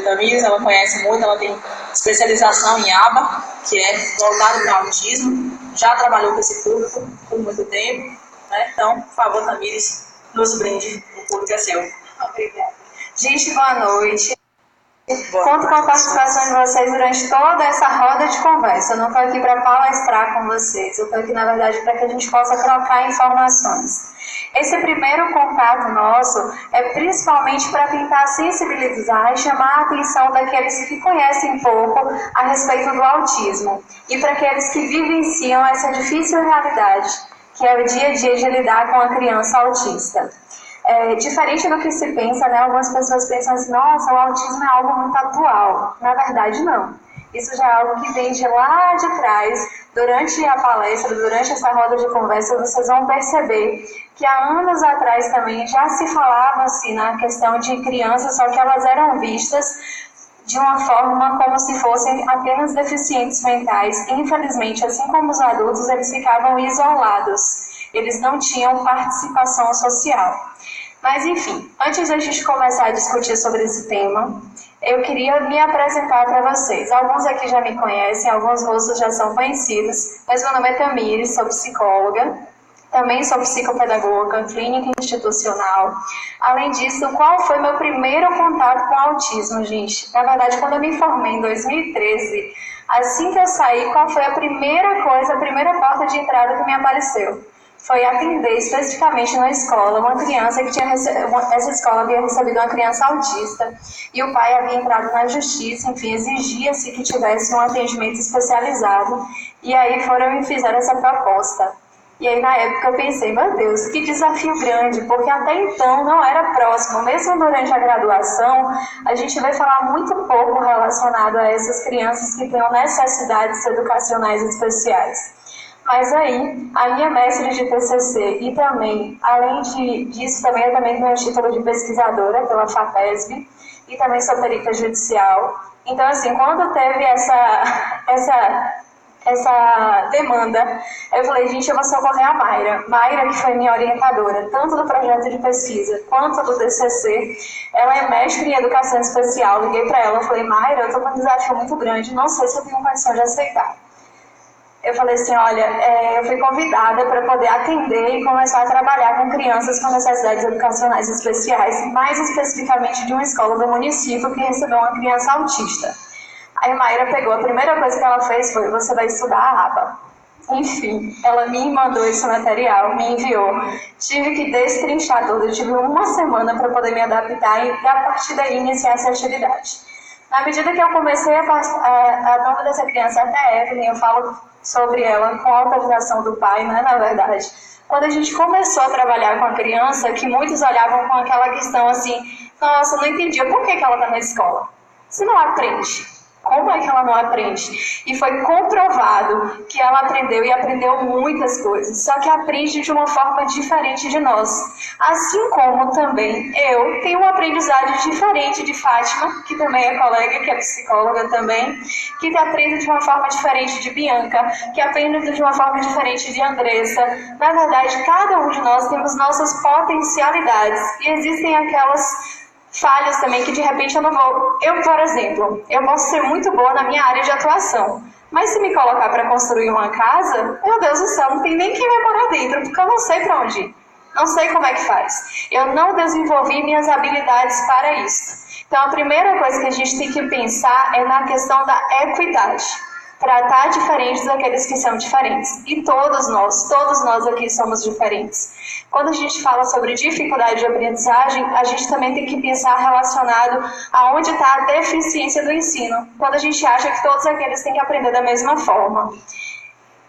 Tamires, ela conhece muito, ela tem especialização em ABA, que é voltado para o autismo, já trabalhou com esse público por muito tempo, né? Então, por favor, Tamires, nos brinde, o público é seu. Obrigada. Gente, boa noite. Conto com a participação de vocês durante toda essa roda de conversa. Eu não estou aqui para palestrar com vocês, eu estou aqui, na verdade, para que a gente possa trocar informações. Esse primeiro contato nosso é principalmente para tentar sensibilizar e chamar a atenção daqueles que conhecem pouco a respeito do autismo e para aqueles que vivenciam essa difícil realidade, que é o dia a dia de lidar com a criança autista. Diferente do que se pensa, né? Algumas pessoas pensam assim, nossa, o autismo é algo muito atual. Na verdade, não. Isso já é algo que vem de lá de trás. Durante a palestra, durante essa roda de conversa, vocês vão perceber que há anos atrás também já se falava assim na questão de crianças, só que elas eram vistas de uma forma como se fossem apenas deficientes mentais. Infelizmente, assim como os adultos, eles ficavam isolados. Eles não tinham participação social. Mas, enfim, antes da gente começar a discutir sobre esse tema, eu queria me apresentar para vocês. Alguns aqui já me conhecem, alguns rostos já são conhecidos, mas meu nome é Tamires, sou psicóloga, também sou psicopedagoga, clínica institucional. Além disso, qual foi meu primeiro contato com o autismo, gente? Na verdade, quando eu me formei em 2013, assim que eu saí, qual foi a primeira coisa, a primeira porta de entrada que me apareceu? Foi atender especificamente na escola uma criança que tinha essa escola havia recebido uma criança autista e o pai havia entrado na justiça, enfim, exigia-se que tivesse um atendimento especializado e aí foram e fizeram essa proposta. E aí na época eu pensei, meu Deus, que desafio grande, porque até então não era próximo, mesmo durante a graduação, a gente vai falar muito pouco relacionado a essas crianças que tenham necessidades educacionais especiais. Mas aí, a minha mestre de TCC e também, além disso, também eu também tenho o título de pesquisadora pela FAPESB e também sou perita judicial. Então, assim, quando teve essa demanda, eu falei, gente, eu vou socorrer a Mayra. Mayra, que foi minha orientadora, tanto do projeto de pesquisa quanto do TCC, ela é mestre em educação especial. Liguei para ela, falei, Mayra, eu estou com um desafio muito grande, não sei se eu tenho condição de aceitar. Eu falei assim, olha, eu fui convidada para poder atender e começar a trabalhar com crianças com necessidades educacionais especiais, mais especificamente de uma escola do município que recebeu uma criança autista. Aí a Mayra pegou, a primeira coisa que ela fez foi, você vai estudar a aba. Enfim, ela me mandou esse material, me enviou. Tive que destrinchar tudo, eu tive uma semana para poder me adaptar e a partir daí iniciar essa atividade. Na medida que eu comecei a nome dessa criança, até a Evelyn, eu falo sobre ela com a autorização do pai, né, na verdade. Quando a gente começou a trabalhar com a criança, que muitos olhavam com aquela questão assim, nossa, não entendia por que ela está na escola. Você não aprende. Como é que ela não aprende? E foi comprovado que ela aprendeu e aprendeu muitas coisas, só que aprende de uma forma diferente de nós. Assim como também eu tenho um aprendizado diferente de Fátima, que também é colega, que é psicóloga também, que aprende de uma forma diferente de Bianca, que aprende de uma forma diferente de Andressa. Na verdade, cada um de nós temos nossas potencialidades e existem aquelas falhas também que de repente eu não vou... Eu, por exemplo, eu posso ser muito boa na minha área de atuação, mas se me colocar para construir uma casa, meu Deus do céu, não tem nem quem vai morar dentro, porque eu não sei para onde ir, não sei como é que faz. Eu não desenvolvi minhas habilidades para isso. Então a primeira coisa que a gente tem que pensar é na questão da equidade. Tratar diferentes daqueles que são diferentes. E todos nós aqui somos diferentes. Quando a gente fala sobre dificuldade de aprendizagem, a gente também tem que pensar relacionado a onde está a deficiência do ensino. Quando a gente acha que todos aqueles têm que aprender da mesma forma.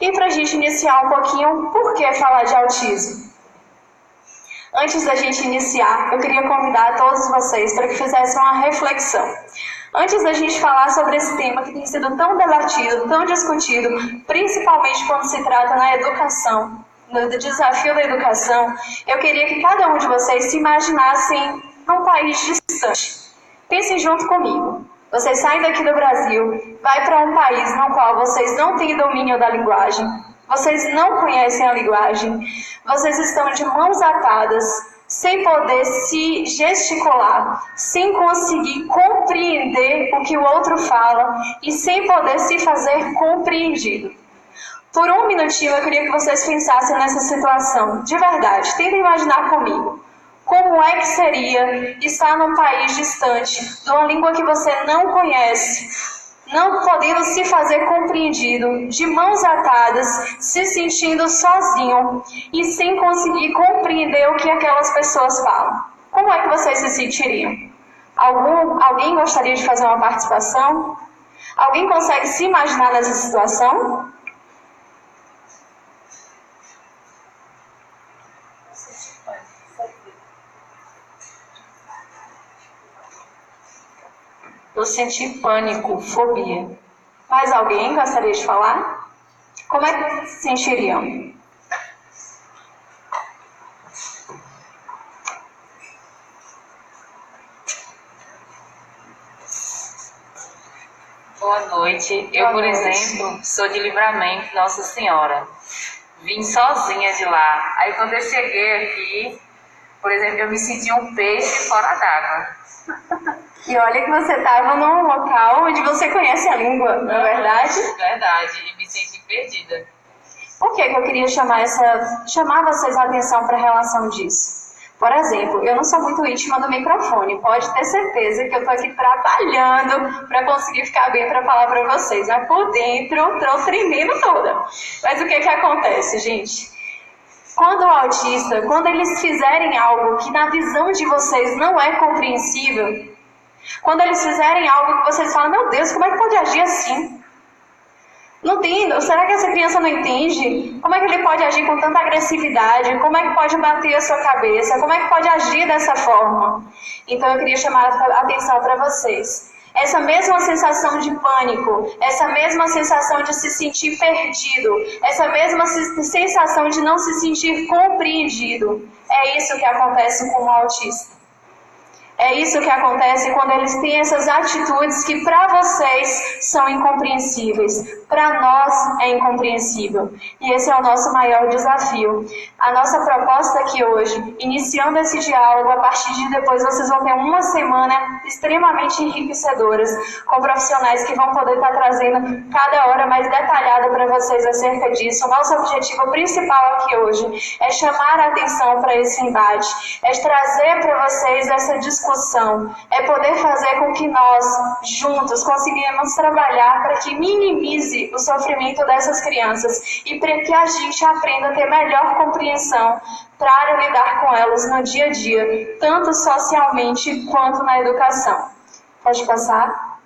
E para a gente iniciar um pouquinho, por que falar de autismo? Antes da gente iniciar, eu queria convidar todos vocês para que fizessem uma reflexão. Antes da gente falar sobre esse tema que tem sido tão debatido, tão discutido, principalmente quando se trata na educação, no desafio da educação, eu queria que cada um de vocês se imaginassem num país distante. Pensem junto comigo. Vocês saem daqui do Brasil, vai para um país no qual vocês não têm domínio da linguagem, vocês não conhecem a linguagem, vocês estão de mãos atadas, sem poder se gesticular, sem conseguir compreender que o outro fala e sem poder se fazer compreendido. Por um minutinho eu queria que vocês pensassem nessa situação, de verdade, tentem imaginar comigo. Como é que seria estar num país distante, de uma língua que você não conhece, não podendo se fazer compreendido, de mãos atadas, se sentindo sozinho e sem conseguir compreender o que aquelas pessoas falam? Como é que vocês se sentiriam? Alguém gostaria de fazer uma participação? Alguém consegue se imaginar nessa situação? Eu senti pânico, fobia. Mais alguém gostaria de falar? Como é que vocês se sentiriam? Boa noite. Eu, por exemplo, sou de Livramento, Nossa Senhora. Vim sozinha de lá. Aí quando eu cheguei aqui, por exemplo, eu me senti um peixe fora d'água. E olha que você estava num local onde você conhece a língua, não é verdade? Verdade, e me senti perdida. Por que eu queria chamar vocês a atenção para a relação disso? Por exemplo, eu não sou muito íntima do microfone, pode ter certeza que eu estou aqui trabalhando para conseguir ficar bem para falar para vocês. Mas por dentro, estou tremendo toda. Mas o que acontece, gente? Quando o autista, quando eles fizerem algo que na visão de vocês não é compreensível, quando eles fizerem algo que vocês falam, meu Deus, como é que pode agir assim? Não entendo. Será que essa criança não entende? Como é que ele pode agir com tanta agressividade? Como é que pode bater a sua cabeça? Como é que pode agir dessa forma? Então eu queria chamar a atenção para vocês. Essa mesma sensação de pânico, essa mesma sensação de se sentir perdido, essa mesma sensação de não se sentir compreendido, é isso que acontece com o autista. É isso que acontece quando eles têm essas atitudes que para vocês são incompreensíveis. Para nós é incompreensível. E esse é o nosso maior desafio. A nossa proposta aqui hoje, iniciando esse diálogo, a partir de depois vocês vão ter uma semana extremamente enriquecedoras, com profissionais que vão poder estar trazendo cada hora mais detalhada para vocês acerca disso. O nosso objetivo principal aqui hoje é chamar a atenção para esse embate, é trazer para vocês essa discussão, é poder fazer com que nós, juntos, conseguimos trabalhar para que minimize o sofrimento dessas crianças e para que a gente aprenda a ter melhor compreensão para lidar com elas no dia a dia, tanto socialmente quanto na educação. Pode passar?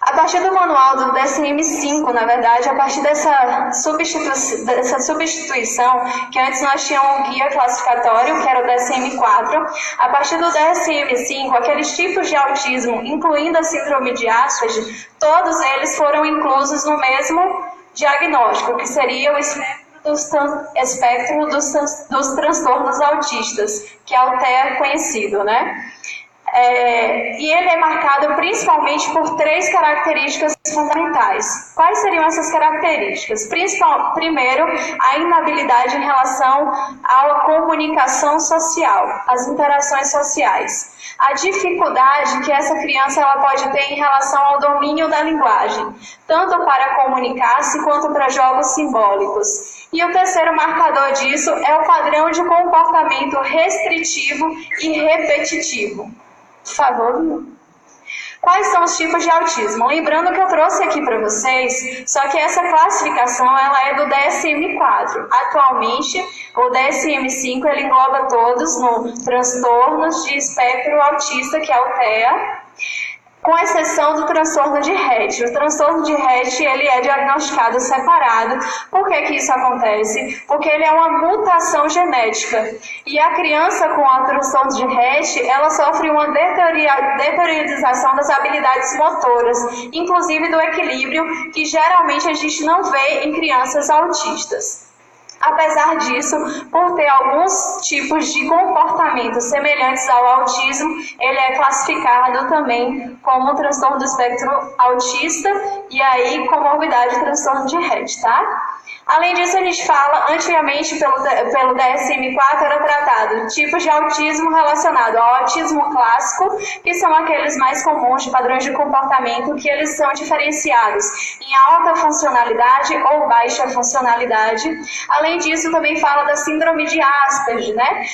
A partir do manual do DSM-5, na verdade, a partir dessa substituição, que antes nós tínhamos um guia classificatório, que era o DSM-4, a partir do DSM-5, aqueles tipos de autismo, incluindo a síndrome de Asperger, todos eles foram inclusos no mesmo diagnóstico, que seria o espectro dos transtornos autistas, que é o TEA conhecido, né? E ele é marcado principalmente por 3 características fundamentais. Quais seriam essas características? Primeiro, a inabilidade em relação à comunicação social, às interações sociais. A dificuldade que essa criança ela pode ter em relação ao domínio da linguagem, tanto para comunicar-se quanto para jogos simbólicos. E o terceiro marcador disso é o padrão de comportamento restritivo e repetitivo. Por favor. Quais são os tipos de autismo? Lembrando que eu trouxe aqui para vocês, só que essa classificação ela é do DSM-4. Atualmente, o DSM-5 ele engloba todos no transtornos de espectro autista, que é o TEA, com exceção do transtorno de Rett. O transtorno de Rett ele é diagnosticado separado. Por que isso acontece? Porque ele é uma mutação genética. E a criança com o transtorno de Rett, ela sofre uma deteriorização das habilidades motoras, inclusive do equilíbrio, que geralmente a gente não vê em crianças autistas. Apesar disso, por ter alguns tipos de comportamento semelhantes ao autismo, ele é classificado também como um transtorno do espectro autista e aí comorbidade transtorno de Rett, tá? Além disso, a gente fala, antigamente pelo DSM-4 era tratado tipos de autismo relacionado ao autismo clássico, que são aqueles mais comuns de padrões de comportamento, que eles são diferenciados em alta funcionalidade ou baixa funcionalidade. Além disso, também fala da síndrome de Asperger, né?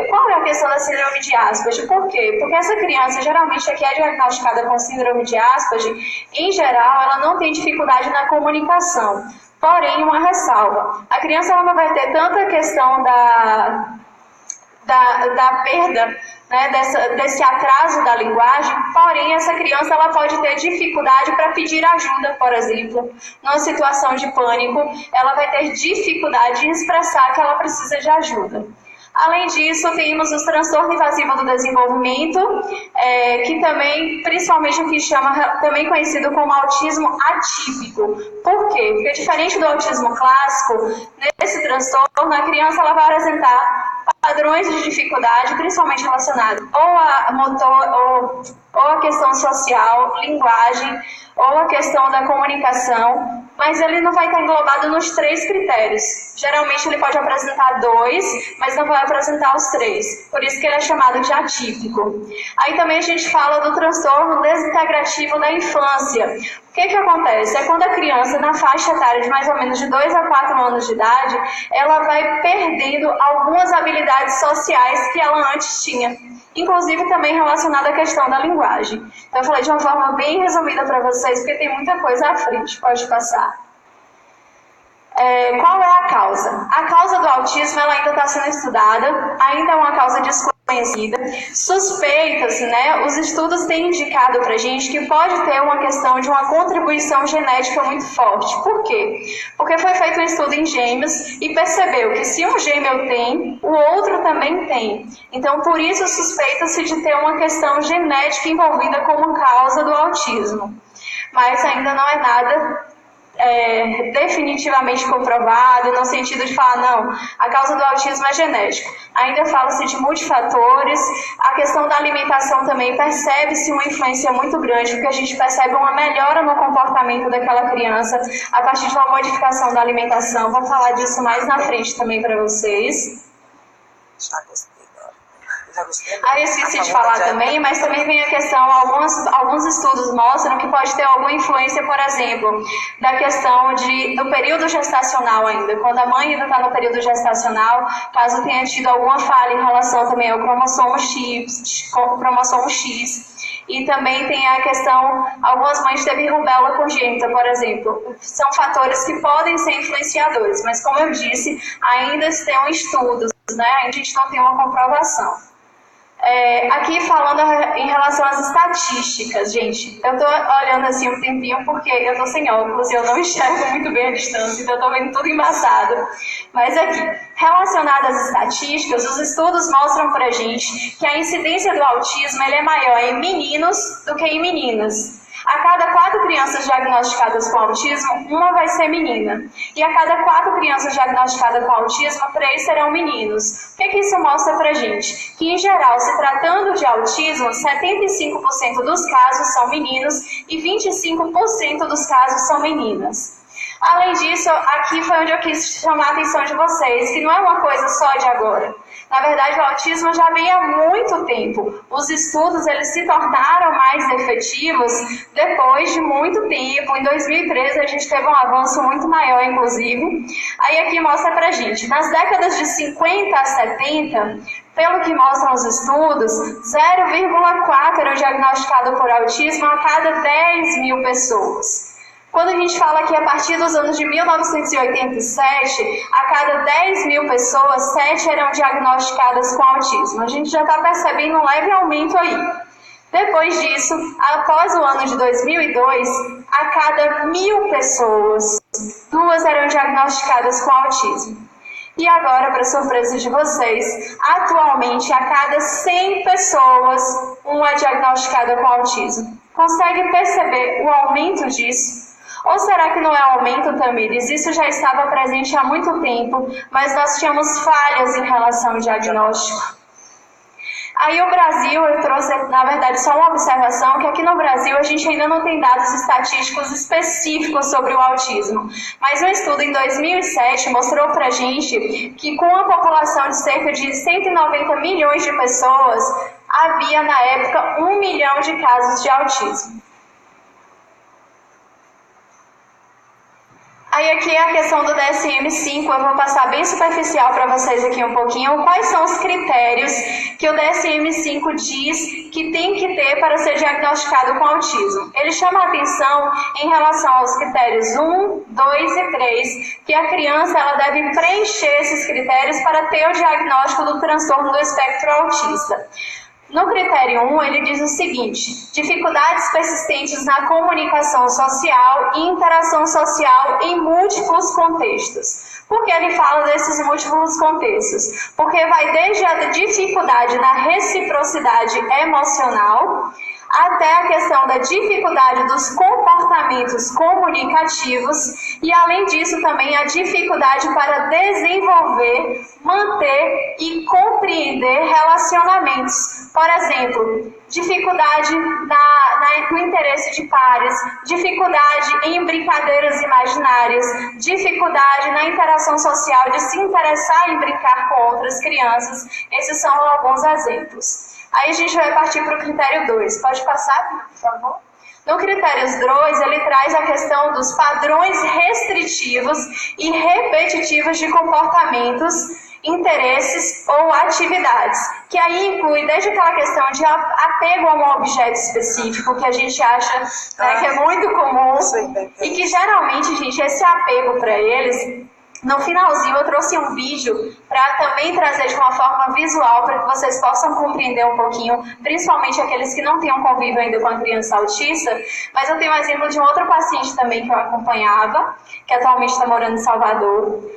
Qual é a questão da síndrome de Asperger? Por quê? Porque essa criança, geralmente, que é diagnosticada com síndrome de Asperger, em geral, ela não tem dificuldade na comunicação. Porém, uma ressalva, a criança ela não vai ter tanta questão da perda, né, desse atraso da linguagem, porém essa criança ela pode ter dificuldade para pedir ajuda, por exemplo. Numa situação de pânico, ela vai ter dificuldade em expressar que ela precisa de ajuda. Além disso, temos os transtornos invasivos do desenvolvimento, que também, principalmente o que chama, também conhecido como autismo atípico. Por quê? Porque diferente do autismo clássico, nesse transtorno, a criança ela vai apresentar padrões de dificuldade, principalmente relacionados ou a motor, ou a questão social, linguagem, ou a questão da comunicação, mas ele não vai estar englobado nos 3 critérios. Geralmente ele pode apresentar 2, mas não vai apresentar os 3. Por isso que ele é chamado de atípico. Aí também a gente fala do transtorno desintegrativo da infância. O que acontece? É quando a criança, na faixa etária de mais ou menos de 2 a 4 anos de idade, ela vai perdendo algumas habilidades sociais que ela antes tinha. Inclusive também relacionada à questão da linguagem. Então eu falei de uma forma bem resumida para vocês, porque tem muita coisa à frente, pode passar. Qual é a causa? A causa do autismo ela ainda está sendo estudada, ainda é uma causa desconhecida. Suspeitas, né? Os estudos têm indicado para a gente que pode ter uma questão de uma contribuição genética muito forte. Por quê? Porque foi feito um estudo em gêmeos e percebeu que se um gêmeo tem, o outro também tem. Então, por isso suspeita-se de ter uma questão genética envolvida como causa do autismo. Mas ainda não é nada definitivamente comprovado, no sentido de falar, não, a causa do autismo é genético. Ainda fala-se de multifatores, a questão da alimentação também percebe-se uma influência muito grande, porque a gente percebe uma melhora no comportamento daquela criança a partir de uma modificação da alimentação. Vou falar disso mais na frente também para vocês. Aí eu esqueci de falar também, mas também vem a questão, alguns estudos mostram que pode ter alguma influência, por exemplo, da questão do período gestacional ainda. Quando a mãe ainda está no período gestacional, caso tenha tido alguma falha em relação também ao cromossomo X. E também tem a questão, algumas mães têm rubéola congênita, por exemplo. São fatores que podem ser influenciadores, mas como eu disse, ainda estão estudos, né? A gente não tem uma comprovação. Aqui falando em relação às estatísticas, gente, eu tô olhando assim um tempinho porque eu tô sem óculos e eu não enxergo muito bem a distância, então eu tô vendo tudo embaçado. Mas aqui, relacionado às estatísticas, os estudos mostram pra gente que a incidência do autismo ele é maior em meninos do que em meninas. A cada 4 crianças diagnosticadas com autismo, uma vai ser menina. E a cada 4 crianças diagnosticadas com autismo, 3 serão meninos. O que isso mostra pra gente? Que, em geral, se tratando de autismo, 75% dos casos são meninos e 25% dos casos são meninas. Além disso, aqui foi onde eu quis chamar a atenção de vocês, que não é uma coisa só de agora. Na verdade, o autismo já vem há muito tempo. Os estudos eles se tornaram mais efetivos depois de muito tempo. Em 2013, a gente teve um avanço muito maior, inclusive. Aí aqui mostra pra gente, nas décadas de 50 a 70, pelo que mostram os estudos, 0,4 eram diagnosticados por autismo a cada 10 mil pessoas. Quando a gente fala que a partir dos anos de 1987, a cada 10 mil pessoas, 7 eram diagnosticadas com autismo. A gente já está percebendo um leve aumento aí. Depois disso, após o ano de 2002, a cada 1000 pessoas, 2 eram diagnosticadas com autismo. E agora, para surpresa de vocês, atualmente, a cada 100 pessoas, 1 é diagnosticada com autismo. Consegue perceber o aumento disso? Ou será que não é aumento, Tamires? Isso já estava presente há muito tempo, mas nós tínhamos falhas em relação ao diagnóstico. Aí o Brasil, eu trouxe, na verdade, só uma observação, que aqui no Brasil a gente ainda não tem dados estatísticos específicos sobre o autismo. Mas um estudo em 2007 mostrou pra gente que com a população de cerca de 190 milhões de pessoas, havia na época 1 milhão de casos de autismo. Aí aqui é a questão do DSM-5, eu vou passar bem superficial para vocês aqui um pouquinho. Quais são os critérios que o DSM-5 diz que tem que ter para ser diagnosticado com autismo? Ele chama a atenção em relação aos critérios 1, 2 e 3, que a criança ela deve preencher esses critérios para ter o diagnóstico do transtorno do espectro autista. No critério 1, ele diz o seguinte: dificuldades persistentes na comunicação social e interação social em múltiplos contextos. Por que ele fala desses múltiplos contextos? Porque vai desde a dificuldade na reciprocidade emocional, até a questão da dificuldade dos comportamentos comunicativos e, além disso, também a dificuldade para desenvolver, manter e compreender relacionamentos. Por exemplo, dificuldade no interesse de pares, dificuldade em brincadeiras imaginárias, dificuldade na interação social de se interessar em brincar com outras crianças. Esses são alguns exemplos. Aí a gente vai partir para o critério 2. Pode passar, por favor? No critério 2, ele traz a questão dos padrões restritivos e repetitivos de comportamentos, interesses ou atividades, que aí inclui desde aquela questão de apego a um objeto específico, que a gente acha que é muito comum, e que geralmente, gente, esse apego para eles... No finalzinho eu trouxe um vídeo para também trazer de uma forma visual para que vocês possam compreender um pouquinho, principalmente aqueles que não têm um convívio ainda com a criança autista. Mas eu tenho um exemplo de um outro paciente também que eu acompanhava, que atualmente está morando em Salvador.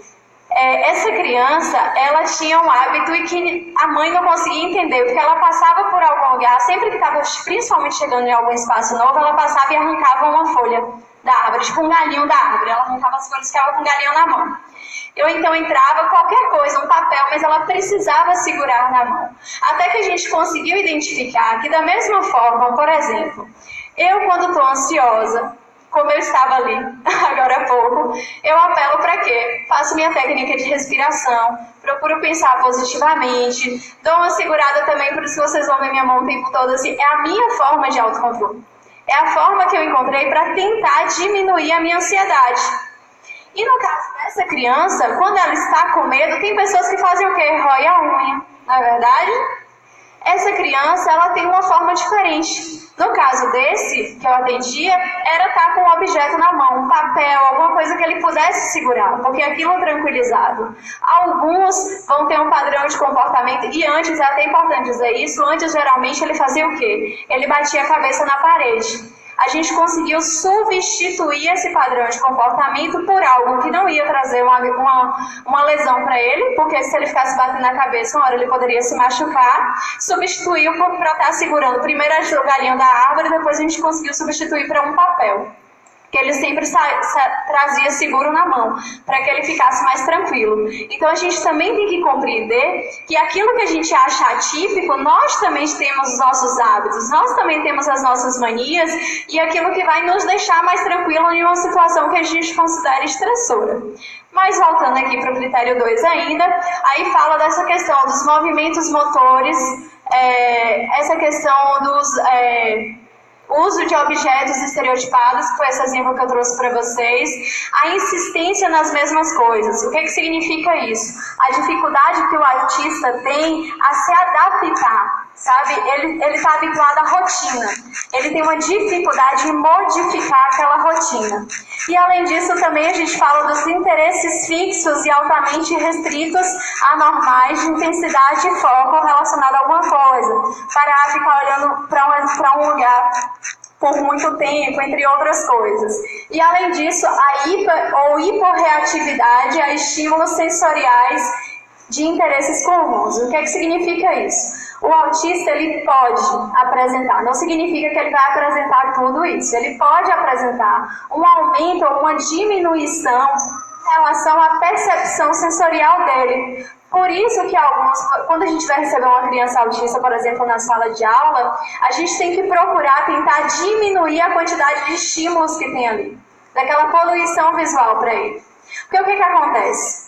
Essa criança, ela tinha um hábito e que a mãe não conseguia entender, porque ela passava por algum lugar, sempre que estava principalmente chegando em algum espaço novo, ela passava e arrancava uma folha da árvore, tipo um galinho da árvore, ela arrancava as folhas e ficava com o galinho na mão. Eu então entrava qualquer coisa, um papel, mas ela precisava segurar na mão. Até que a gente conseguiu identificar que da mesma forma, por exemplo, eu quando estou ansiosa, como eu estava ali agora há pouco, eu apelo para quê? Faço minha técnica de respiração, procuro pensar positivamente, dou uma segurada também, por isso vocês vão ver minha mão o tempo todo assim, é a minha forma de autocontrole. É a forma que eu encontrei para tentar diminuir a minha ansiedade. E no caso dessa criança, quando ela está com medo, tem pessoas que fazem o quê? Rói a unha, não é verdade? Essa criança, ela tem uma forma diferente. No caso desse, que eu atendia, era estar com um objeto na mão, um papel, alguma coisa que ele pudesse segurar, porque aquilo é tranquilizado. Alguns vão ter um padrão de comportamento, e antes, é até importante dizer isso, antes geralmente ele fazia o quê? Ele batia a cabeça na parede. A gente conseguiu substituir esse padrão de comportamento por algo que não ia trazer uma lesão para ele, porque se ele ficasse batendo na cabeça, uma hora ele poderia se machucar. Substituiu para estar segurando primeiro o galinho da árvore, depois a gente conseguiu substituir para um papel, que ele sempre trazia seguro na mão, para que ele ficasse mais tranquilo. Então a gente também tem que compreender que aquilo que a gente acha atípico, nós também temos os nossos hábitos, nós também temos as nossas manias, e aquilo que vai nos deixar mais tranquilo em uma situação que a gente considera estressora. Mas voltando aqui para o critério 2 ainda, aí fala dessa questão dos movimentos motores, essa questão dos... uso de objetos estereotipados, que foi esse exemplo que eu trouxe para vocês, a insistência nas mesmas coisas. O que significa isso? A dificuldade que o autista tem a se adaptar, sabe? Ele está habituado à rotina. Ele tem uma dificuldade em modificar aquela rotina. E além disso, também a gente fala dos interesses fixos e altamente restritos, anormais, de intensidade e foco relacionado a alguma coisa. Parar, ficar olhando para um lugar por muito tempo, entre outras coisas. E além disso, a hiporreatividade a estímulos sensoriais de interesses comuns. O que é que significa isso? O autista, ele pode apresentar, não significa que ele vai apresentar tudo isso, ele pode apresentar um aumento ou uma diminuição em relação à percepção sensorial dele. Por isso que quando a gente vai receber uma criança autista, por exemplo, na sala de aula, a gente tem que procurar tentar diminuir a quantidade de estímulos que tem ali, daquela poluição visual para ele. Porque o que acontece?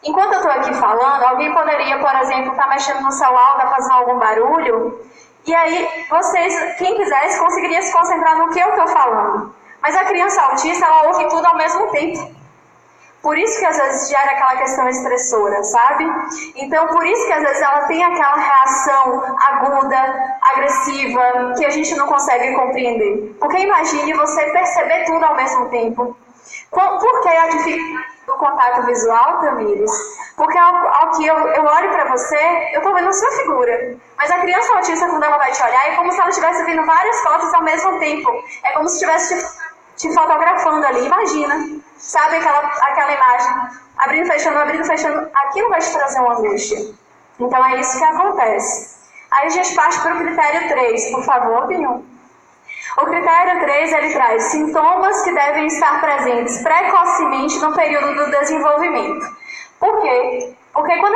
Enquanto eu estou aqui falando, alguém poderia, por exemplo, estar mexendo no celular, estar fazendo algum barulho, e aí vocês, quem quisesse, conseguiria se concentrar no que eu estou falando. Mas a criança autista, ela ouve tudo ao mesmo tempo. Por isso que às vezes gera aquela questão estressora, sabe? Então, por isso que às vezes ela tem aquela reação aguda, agressiva, que a gente não consegue compreender. Porque imagine você perceber tudo ao mesmo tempo. Por que a dificuldade do contato visual, Tamires? Porque ao que eu olho para você, eu estou vendo a sua figura. Mas a criança autista, quando ela vai te olhar, é como se ela estivesse vendo várias fotos ao mesmo tempo. É como se estivesse te fotografando ali. Imagina. Sabe aquela imagem? Abrindo, fechando. Aquilo vai te trazer uma angústia. Então é isso que acontece. Aí a gente parte para o critério 3, por favor, Pinho. O critério 3, ele traz sintomas que devem estar presentes precocemente no período do desenvolvimento. Por quê? Porque quando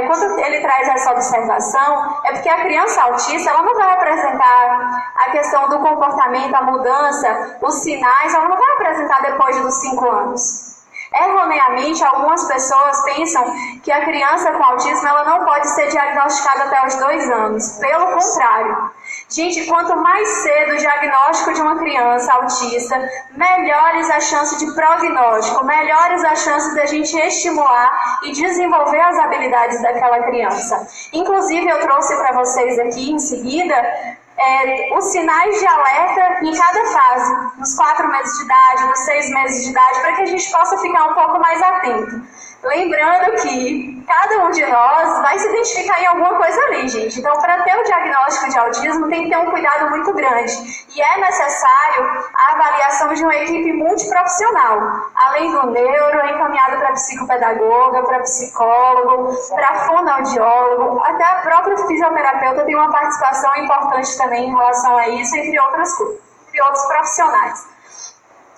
quando ele traz essa observação, é porque a criança autista, ela não vai apresentar a questão do comportamento, a mudança, os sinais, ela não vai apresentar depois dos 5 anos. Erroneamente, algumas pessoas pensam que a criança com autismo ela não pode ser diagnosticada até os 2 anos. Pelo contrário. Gente, quanto mais cedo o diagnóstico de uma criança autista, melhores as chances de prognóstico, melhores as chances da gente estimular e desenvolver as habilidades daquela criança. Inclusive, eu trouxe para vocês aqui em seguida os sinais de alerta em cada fase, nos 4 meses de idade, nos 6 meses de idade, para que a gente possa ficar um pouco mais atento. Lembrando que cada um de nós vai se identificar em alguma coisa ali, gente. Então, para ter o diagnóstico de autismo, tem que ter um cuidado muito grande. E é necessário a avaliação de uma equipe multiprofissional. Além do neuro, é encaminhado para psicopedagoga, para psicólogo, para fonoaudiólogo, até a própria fisioterapeuta tem uma participação importante também em relação a isso, entre outros profissionais.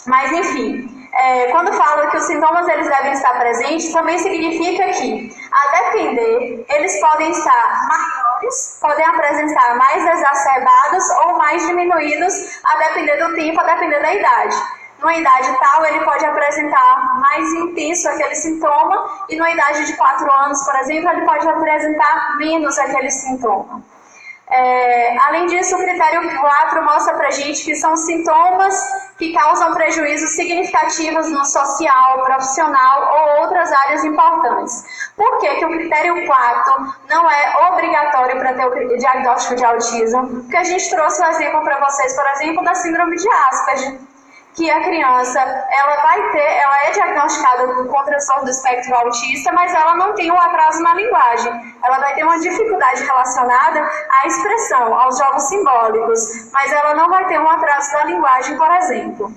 Mas, enfim, quando falo que os sintomas eles devem estar presentes, também significa que, a depender, eles podem estar maiores, podem apresentar mais exacerbados ou mais diminuídos, a depender do tempo, a depender da idade. Numa idade tal, ele pode apresentar mais intenso aquele sintoma, e numa idade de 4 anos, por exemplo, ele pode apresentar menos aquele sintoma. Além disso, o critério 4 mostra pra gente que são sintomas que causam prejuízos significativos no social, profissional ou outras áreas importantes. Por que o critério 4 não é obrigatório para ter o diagnóstico de autismo? Porque a gente trouxe um exemplo para vocês, por exemplo, da síndrome de Asperger, que a criança, ela é diagnosticada com transtorno do espectro autista, mas ela não tem um atraso na linguagem. Ela vai ter uma dificuldade relacionada à expressão, aos jogos simbólicos, mas ela não vai ter um atraso na linguagem, por exemplo.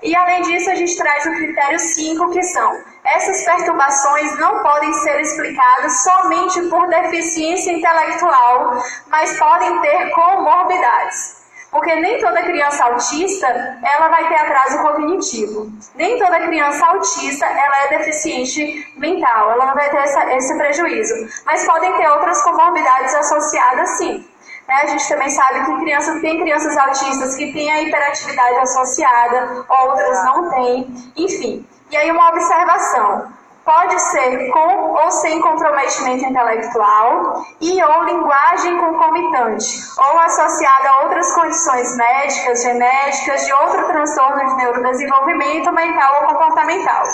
E além disso, a gente traz o critério 5, que são: essas perturbações não podem ser explicadas somente por deficiência intelectual, mas podem ter comorbidades. Porque nem toda criança autista, ela vai ter atraso cognitivo. Nem toda criança autista, ela é deficiente mental, ela não vai ter esse prejuízo. Mas podem ter outras comorbidades associadas, sim. A gente também sabe que tem crianças autistas que têm a hiperatividade associada, outras não têm, enfim. E aí uma observação. Pode ser com ou sem comprometimento intelectual e ou linguagem concomitante, ou associada a outras condições médicas, genéticas, de outro transtorno de neurodesenvolvimento mental ou comportamental.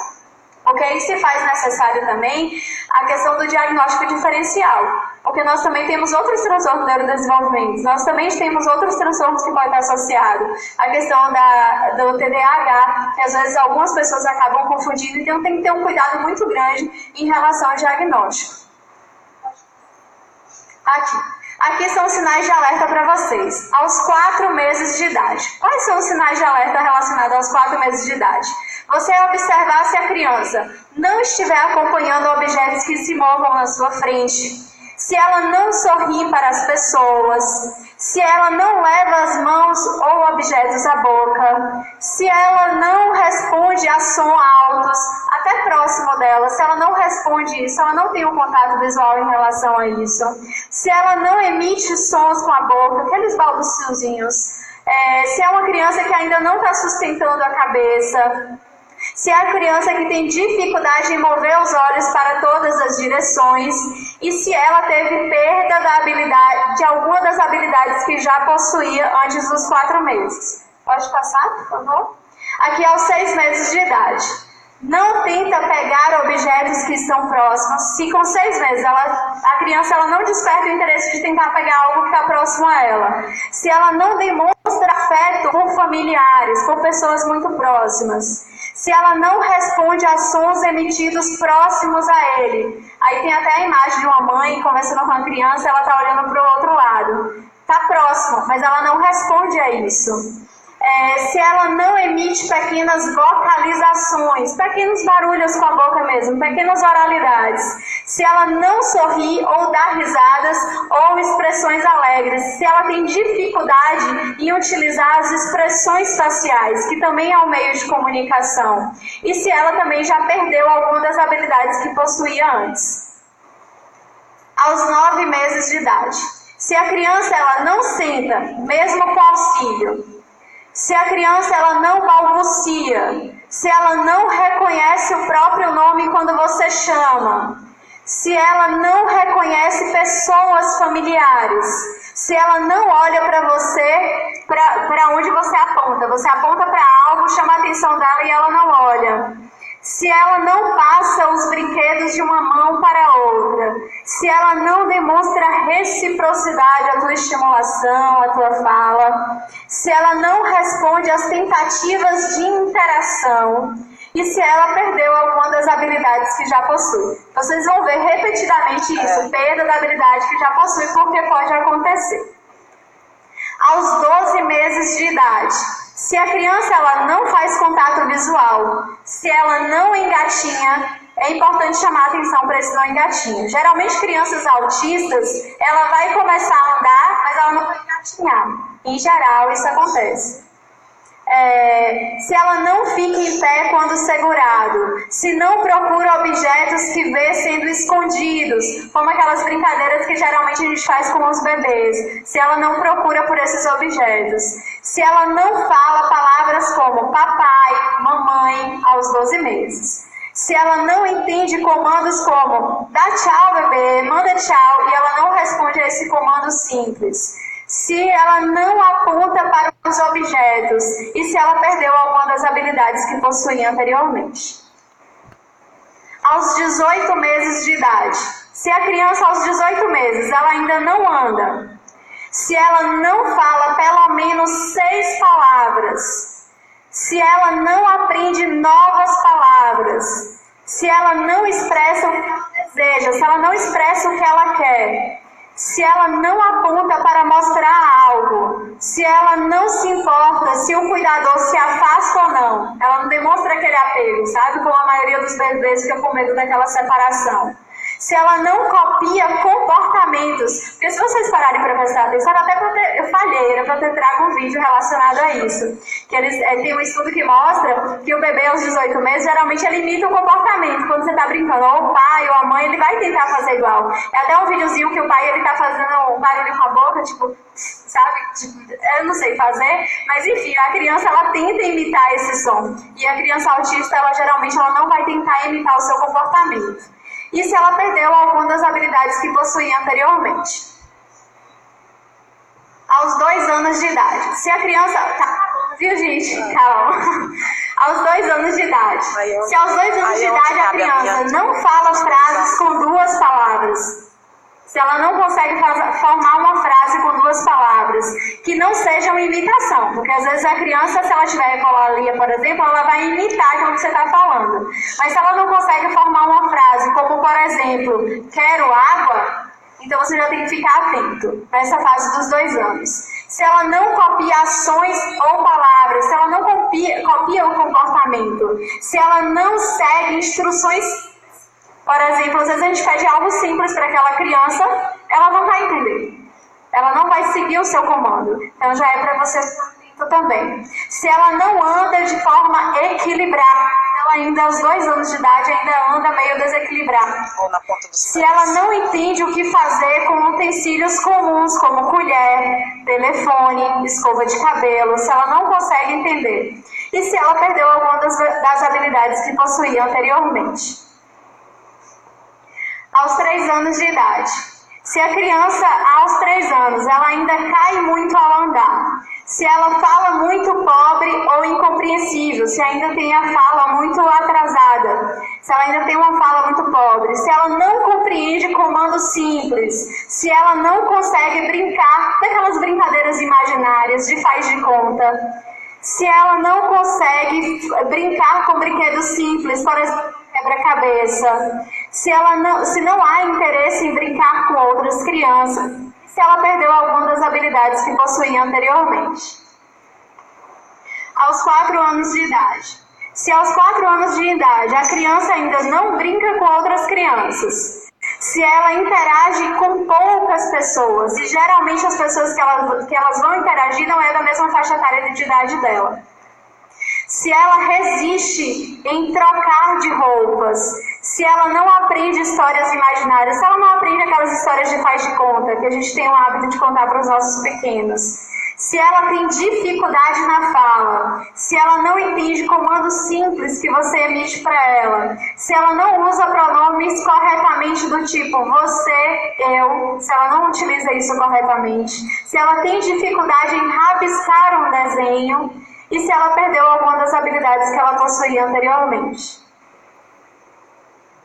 Ok? Se faz necessário também a questão do diagnóstico diferencial, porque nós também temos outros transtornos de neurodesenvolvimento, nós também temos outros transtornos que podem estar associados. A questão do TDAH, que às vezes algumas pessoas acabam confundindo, então tem que ter um cuidado muito grande em relação ao diagnóstico. Aqui são os sinais de alerta para vocês. Aos 4 meses de idade. Quais são os sinais de alerta relacionados aos 4 meses de idade? Você observar se a criança não estiver acompanhando objetos que se movam na sua frente, se ela não sorri para as pessoas, se ela não leva as mãos ou objetos à boca, se ela não responde a som altos, até próximo dela, se ela não responde isso, ela não tem um contato visual em relação a isso, se ela não emite sons com a boca, aqueles balbuciozinhos, se é uma criança que ainda não está sustentando a cabeça, se é a criança que tem dificuldade em mover os olhos para todas as direções e se ela teve perda da habilidade, de alguma das habilidades que já possuía antes dos 4 meses. Pode passar, por favor? Aqui aos 6 meses de idade. Não tenta pegar objetos que estão próximos. Se com 6 meses a criança não desperta o interesse de tentar pegar algo que está próximo a ela. Se ela não demonstra afeto por familiares, por pessoas muito próximas. Se ela não responde a sons emitidos próximos a ele. Aí tem até a imagem de uma mãe conversando com a criança, ela está olhando para o outro lado. Está próximo, mas ela não responde a isso. Se ela não emite pequenas vocalizações, pequenos barulhos com a boca mesmo, pequenas oralidades, se ela não sorri ou dá risadas ou expressões alegres, se ela tem dificuldade em utilizar as expressões faciais, que também é um meio de comunicação, e se ela também já perdeu alguma das habilidades que possuía antes. Aos 9 meses de idade, se a criança não senta, mesmo com auxílio, se a criança não balbucia, se ela não reconhece o próprio nome quando você chama, se ela não reconhece pessoas familiares, se ela não olha para você, para onde você aponta para algo, chama a atenção dela e ela não olha. Se ela não passa os brinquedos de uma mão para a outra, se ela não demonstra reciprocidade à tua estimulação, à tua fala, se ela não responde às tentativas de interação e se ela perdeu alguma das habilidades que já possui. Vocês vão ver repetidamente isso, perda da habilidade que já possui, porque pode acontecer. Aos 12 meses de idade, se a criança não faz contato visual, se ela não engatinha, é importante chamar a atenção para esse não engatinho. Geralmente crianças autistas, ela vai começar a andar, mas ela não vai engatinhar. Em geral, isso acontece. Se ela não fica em pé quando segurado, se não procura objetos que vê sendo escondidos, como aquelas brincadeiras que geralmente a gente faz com os bebês, se ela não procura por esses objetos, se ela não fala palavras como papai, mamãe aos 12 meses, se ela não entende comandos como dá tchau bebê, manda tchau, e ela não responde a esse comando simples, se ela não aponta para os objetos e se ela perdeu alguma das habilidades que possuía anteriormente. Aos 18 meses de idade, se a criança aos 18 meses ela ainda não anda, se ela não fala pelo menos 6 palavras, se ela não aprende novas palavras, se ela não expressa o que ela deseja, se ela não expressa o que ela quer, se ela não aponta para mostrar algo, se ela não se importa se o cuidador se afasta ou não, ela não demonstra aquele apego, sabe? Como a maioria dos bebês fica com medo daquela separação. Se ela não copia comportamentos, porque se vocês pararem para prestar atenção, eu falhei, era para ter trago um vídeo relacionado a isso, que tem um estudo que mostra que o bebê aos 18 meses, geralmente ele imita o comportamento, quando você está brincando, ou o pai ou a mãe, ele vai tentar fazer igual. É até um videozinho que o pai, ele tá fazendo um barulho com a boca, tipo, sabe, tipo, eu não sei fazer, mas enfim, a criança, ela tenta imitar esse som, e a criança autista, ela geralmente não vai tentar imitar o seu comportamento. E se ela perdeu alguma das habilidades que possuía anteriormente. Aos 2 anos de idade. Se a criança... Tá, viu, gente? Calma. Aos 2 anos de idade. Se aos 2 anos de idade a criança não fala frases com 2 palavras, se ela não consegue formar uma frase com 2 palavras, que não sejam imitação, porque às vezes a criança, se ela tiver ecolalia, por exemplo, ela vai imitar aquilo que você está falando. Mas se ela não consegue formar uma frase, como por exemplo, quero água, então você já tem que ficar atento nessa fase dos 2 anos. Se ela não copia ações ou palavras, se ela não copia copia o comportamento, se ela não segue instruções. Por exemplo, às vezes a gente pede algo simples para aquela criança, ela não vai entender. Ela não vai seguir o seu comando. Então já é para você também. Se ela não anda de forma equilibrada, ela ainda aos 2 anos de idade ainda anda meio desequilibrada. Se ela não entende o que fazer com utensílios comuns, como colher, telefone, escova de cabelo, se ela não consegue entender. E se ela perdeu alguma das habilidades que possuía anteriormente. Aos 3 anos de idade. Se a criança, aos 3 anos, ela ainda cai muito ao andar, se ela fala muito pobre ou incompreensível, se ainda tem a fala muito atrasada, se ela ainda tem uma fala muito pobre, se ela não compreende comandos simples, se ela não consegue brincar daquelas brincadeiras imaginárias de faz de conta, se ela não consegue brincar com brinquedos simples, por exemplo, quebra-cabeça, se não há interesse em brincar com outras crianças, se ela perdeu alguma das habilidades que possuía anteriormente. Aos 4 anos de idade. Se aos 4 anos de idade a criança ainda não brinca com outras crianças, se ela interage com poucas pessoas, e geralmente as pessoas que elas vão interagir não é da mesma faixa etária de idade dela, se ela resiste em trocar de roupas, se ela não aprende histórias imaginárias, se ela não aprende aquelas histórias de faz de conta, que a gente tem o hábito de contar para os nossos pequenos, se ela tem dificuldade na fala, se ela não entende comandos simples que você emite para ela, se ela não usa pronomes corretamente do tipo você, eu, se ela não utiliza isso corretamente, se ela tem dificuldade em rabiscar um desenho, e se ela perdeu alguma das habilidades que ela possuía anteriormente.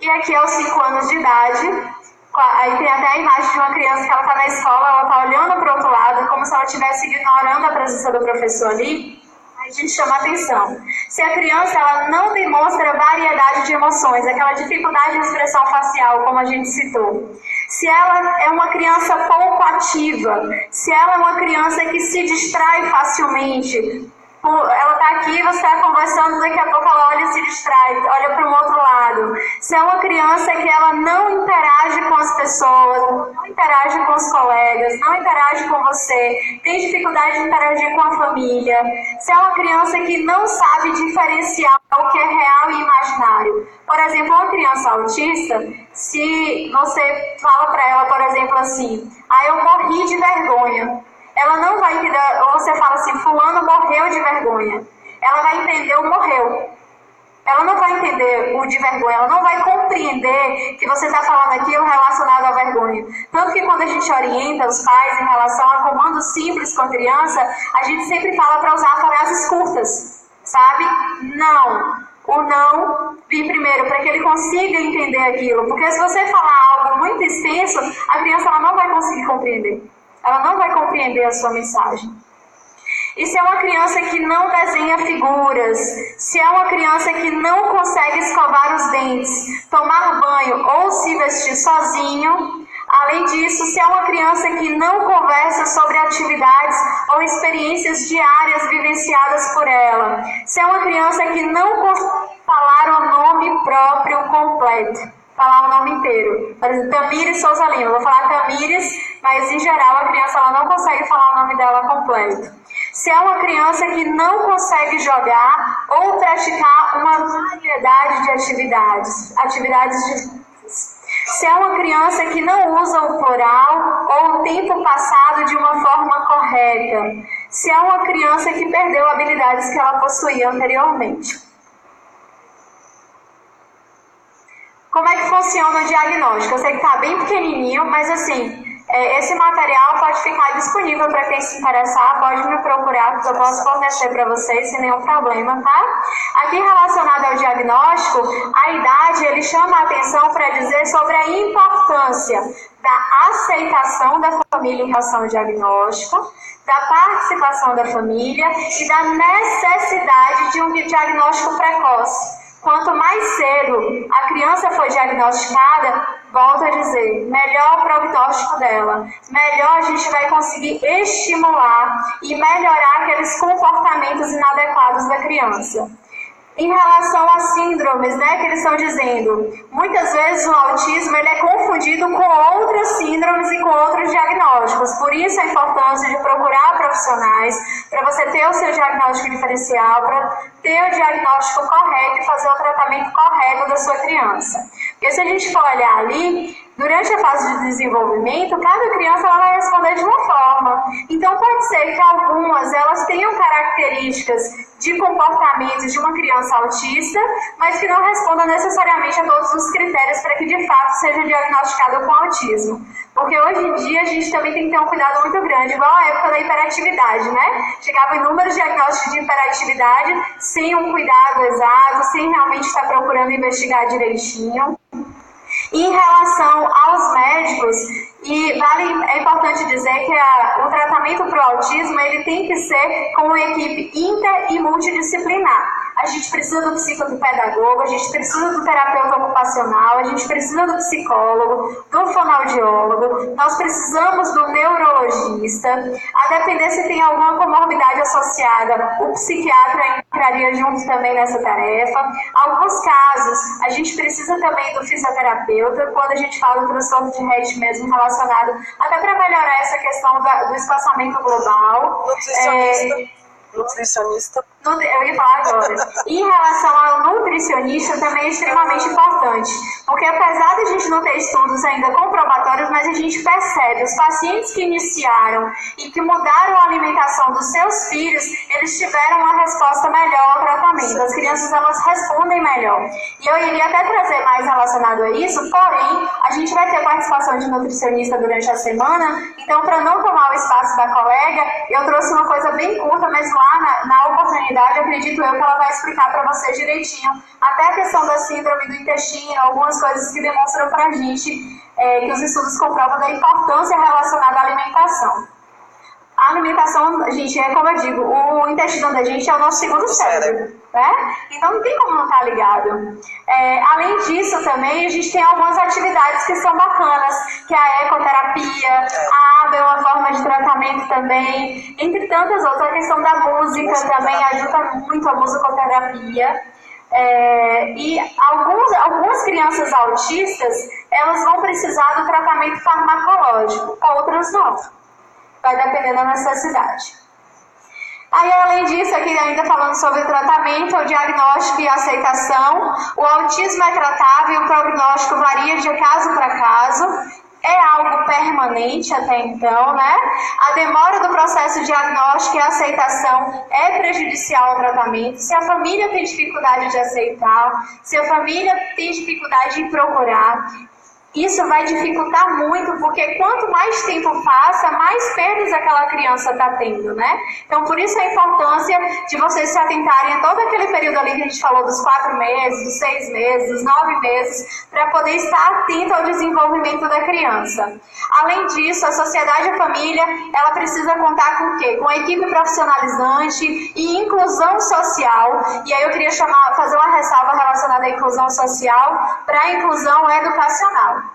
E aqui aos 5 anos de idade, aí tem até a imagem de uma criança que ela está na escola, ela está olhando para o outro lado, como se ela estivesse ignorando a presença do professor ali. Aí a gente chama atenção. Se a criança ela não demonstra variedade de emoções, aquela dificuldade de expressão facial, como a gente citou, se ela é uma criança pouco ativa, se ela é uma criança que se distrai facilmente, ela está aqui, você está conversando, daqui a pouco ela olha e se distrai, olha para um outro lado. Se é uma criança que ela não interage com as pessoas, não interage com os colegas, não interage com você, tem dificuldade de interagir com a família, se é uma criança que não sabe diferenciar o que é real e imaginário. Por exemplo, uma criança autista, se você fala para ela, por exemplo, assim, eu morri de vergonha, ela não vai entender, ou você fala assim, fulano morreu de vergonha. Ela vai entender o morreu. Ela não vai entender o de vergonha, ela não vai compreender que você está falando aquilo relacionado à vergonha. Tanto que quando a gente orienta os pais em relação a comandos simples com a criança, a gente sempre fala para usar frases curtas, sabe? Não. O não vir primeiro, para que ele consiga entender aquilo. Porque se você falar algo muito extenso, a criança ela não vai conseguir compreender. Ela não vai compreender a sua mensagem. E se é uma criança que não desenha figuras, se é uma criança que não consegue escovar os dentes, tomar banho ou se vestir sozinho, além disso, se é uma criança que não conversa sobre atividades ou experiências diárias vivenciadas por ela, se é uma criança que não consegue falar o nome próprio completo, falar o nome inteiro. Por exemplo, Tamires Souza Lima. Eu vou falar Tamires, mas em geral a criança ela não consegue falar o nome dela completo. Se é uma criança que não consegue jogar ou praticar uma variedade de atividades se é uma criança que não usa o plural ou o tempo passado de uma forma correta, se é uma criança que perdeu habilidades que ela possuía anteriormente. Como é que funciona o diagnóstico? Eu sei que está bem pequenininho, mas assim, esse material pode ficar disponível para quem se interessar, pode me procurar, que eu posso fornecer para vocês sem nenhum problema, tá? Aqui relacionado ao diagnóstico, a idade, ele chama a atenção para dizer sobre a importância da aceitação da família em relação ao diagnóstico, da participação da família e da necessidade de um diagnóstico precoce. Quanto mais cedo a criança for diagnosticada, volto a dizer, melhor o prognóstico dela, melhor a gente vai conseguir estimular e melhorar aqueles comportamentos inadequados da criança. Em relação às síndromes, né, que eles estão dizendo, muitas vezes o autismo ele é confundido com outras síndromes e com outros diagnósticos. Por isso a importância de procurar profissionais para você ter o seu diagnóstico diferencial, para ter o diagnóstico correto e fazer o tratamento correto da sua criança. Porque se a gente for olhar ali, durante a fase de desenvolvimento, cada criança ela vai responder de uma forma. Então pode ser que algumas elas tenham características de comportamento de uma criança autista, mas que não respondam necessariamente a todos os critérios para que de fato seja diagnosticado com autismo. Porque hoje em dia a gente também tem que ter um cuidado muito grande, igual a época da hiperatividade, né? Chegava inúmeros diagnósticos de hiperatividade sem um cuidado exato, sem realmente estar procurando investigar direitinho. Em relação aos médicos, é importante dizer que o tratamento para o autismo ele tem que ser com uma equipe inter e multidisciplinar. A gente precisa do psicopedagogo, a gente precisa do terapeuta ocupacional, a gente precisa do psicólogo, do fonoaudiólogo, nós precisamos do neurologista. A depender se tem alguma comorbidade associada, o psiquiatra entraria junto também nessa tarefa. Alguns casos, a gente precisa também do fisioterapeuta, quando a gente fala do transtorno de Rett mesmo relacionado, até para melhorar essa questão do espaçamento global. Nutricionista. Eu ia falar agora. Em relação ao nutricionista, também é extremamente importante. Porque apesar de a gente não ter estudos ainda comprobatórios, mas a gente percebe, os pacientes que iniciaram e que mudaram a alimentação dos seus filhos, eles tiveram uma resposta melhor ao tratamento. As crianças, elas respondem melhor. E eu iria até trazer mais relacionado a isso, porém, a gente vai ter participação de nutricionista durante a semana, então, para não tomar o espaço da colega, eu trouxe uma coisa bem curta, mas lá na oportunidade, acredito eu que ela vai explicar para você direitinho até a questão da síndrome do intestino, algumas coisas que demonstram para a gente que os estudos comprovam da importância relacionada à alimentação. A alimentação, gente, é como eu digo, o intestino da gente é o nosso segundo cérebro, né? Então não tem como não estar ligado. Além disso também, a gente tem algumas atividades que são bacanas, que é a ecoterapia, a ABA é uma forma de tratamento também, entre tantas outras. A questão da música também ajuda muito a musicoterapia. E algumas crianças autistas, elas vão precisar do tratamento farmacológico, outras não. Vai depender da necessidade. Aí, além disso, aqui ainda falando sobre o tratamento, o diagnóstico e a aceitação. O autismo é tratável e o prognóstico varia de caso para caso. É algo permanente até então, né? A demora do processo diagnóstico e aceitação é prejudicial ao tratamento. Se a família tem dificuldade de aceitar, se a família tem dificuldade em procurar, isso vai dificultar muito, porque quanto mais tempo passa, mais perdas aquela criança está tendo, né? Então, por isso a importância de vocês se atentarem a todo aquele período ali que a gente falou dos 4 meses, dos 6 meses, dos 9 meses, para poder estar atento ao desenvolvimento da criança. Além disso, a sociedade e a família, ela precisa contar com o quê? Com a equipe profissionalizante e inclusão social. E aí eu queria fazer uma ressalva relacionada à inclusão social para a inclusão educacional.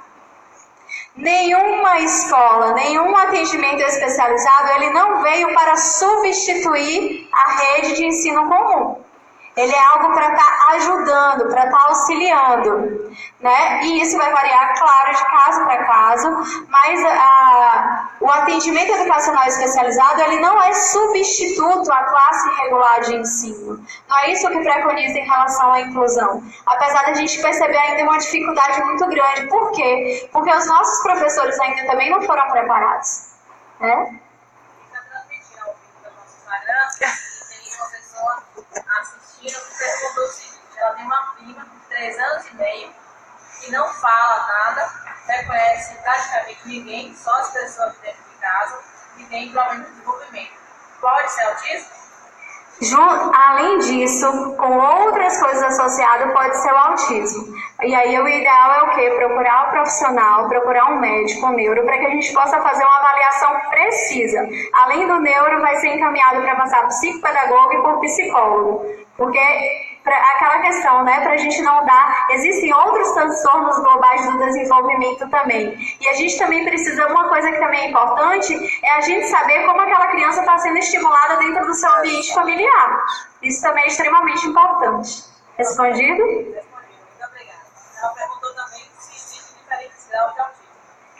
Nenhuma escola, nenhum atendimento especializado, ele não veio para substituir a rede de ensino comum. Ele é algo para estar ajudando, para estar auxiliando, né? E isso vai variar, claro, de caso para caso, mas o atendimento educacional especializado, ele não é substituto à classe regular de ensino. Não é isso que preconiza em relação à inclusão. Apesar da gente perceber ainda uma dificuldade muito grande. Por quê? Porque os nossos professores ainda também não foram preparados, né? Perguntou o seguinte: ela tem uma prima de 3 anos e meio que não fala nada, reconhece praticamente ninguém, só as pessoas dentro de casa, e tem problema de desenvolvimento. Pode ser autismo? Além disso, com outras coisas associadas, pode ser o autismo. E aí o ideal é o quê? Procurar um profissional, procurar um médico, um neuro, para que a gente possa fazer uma avaliação precisa. Além do neuro, vai ser encaminhado para passar por psicopedagogo e por psicólogo. Porque aquela questão, né, para a gente não dar, existem outros transtornos globais do desenvolvimento também, e a gente também precisa, uma coisa que também é importante, é a gente saber como aquela criança está sendo estimulada dentro do seu ambiente familiar, isso também é extremamente importante. Respondido? Muito obrigada. Ela perguntou também se existe diferentes graus de autismo.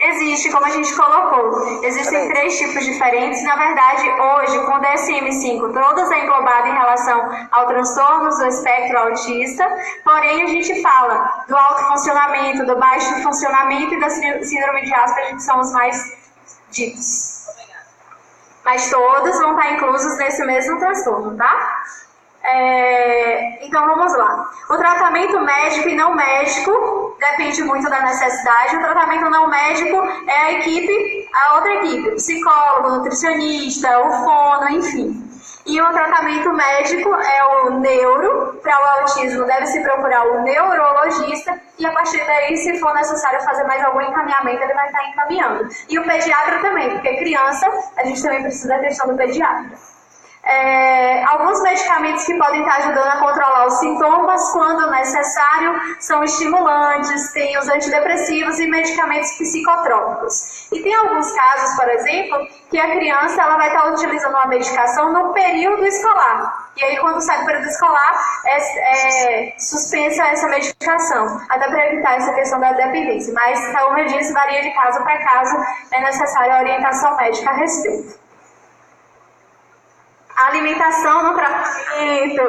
Existe, como a gente colocou. Existem 3 tipos diferentes. Na verdade, hoje, com o DSM-5, todos é englobado em relação ao transtornos do espectro autista, porém a gente fala do alto funcionamento, do baixo funcionamento e da síndrome de Asperger, que são os mais ditos. Obrigada. Mas todos vão estar inclusos nesse mesmo transtorno, tá? Então vamos lá. O tratamento médico e não médico depende muito da necessidade. O tratamento não médico é a outra equipe, psicólogo, nutricionista, o fono, enfim. E o tratamento médico é o neuro. Para o autismo deve-se procurar o neurologista e a partir daí, se for necessário fazer mais algum encaminhamento, ele vai estar encaminhando. E o pediatra também, porque criança, a gente também precisa da questão do pediatra. Alguns medicamentos que podem estar ajudando a controlar os sintomas quando necessário são estimulantes, tem os antidepressivos e medicamentos psicotrópicos. E tem alguns casos, por exemplo, que a criança ela vai estar utilizando uma medicação no período escolar. E aí, quando sai do período escolar, é suspensa essa medicação, até para evitar essa questão da dependência. Mas, como eu disse, varia de caso para caso, é necessária a orientação médica a respeito. Alimentação no tratamento.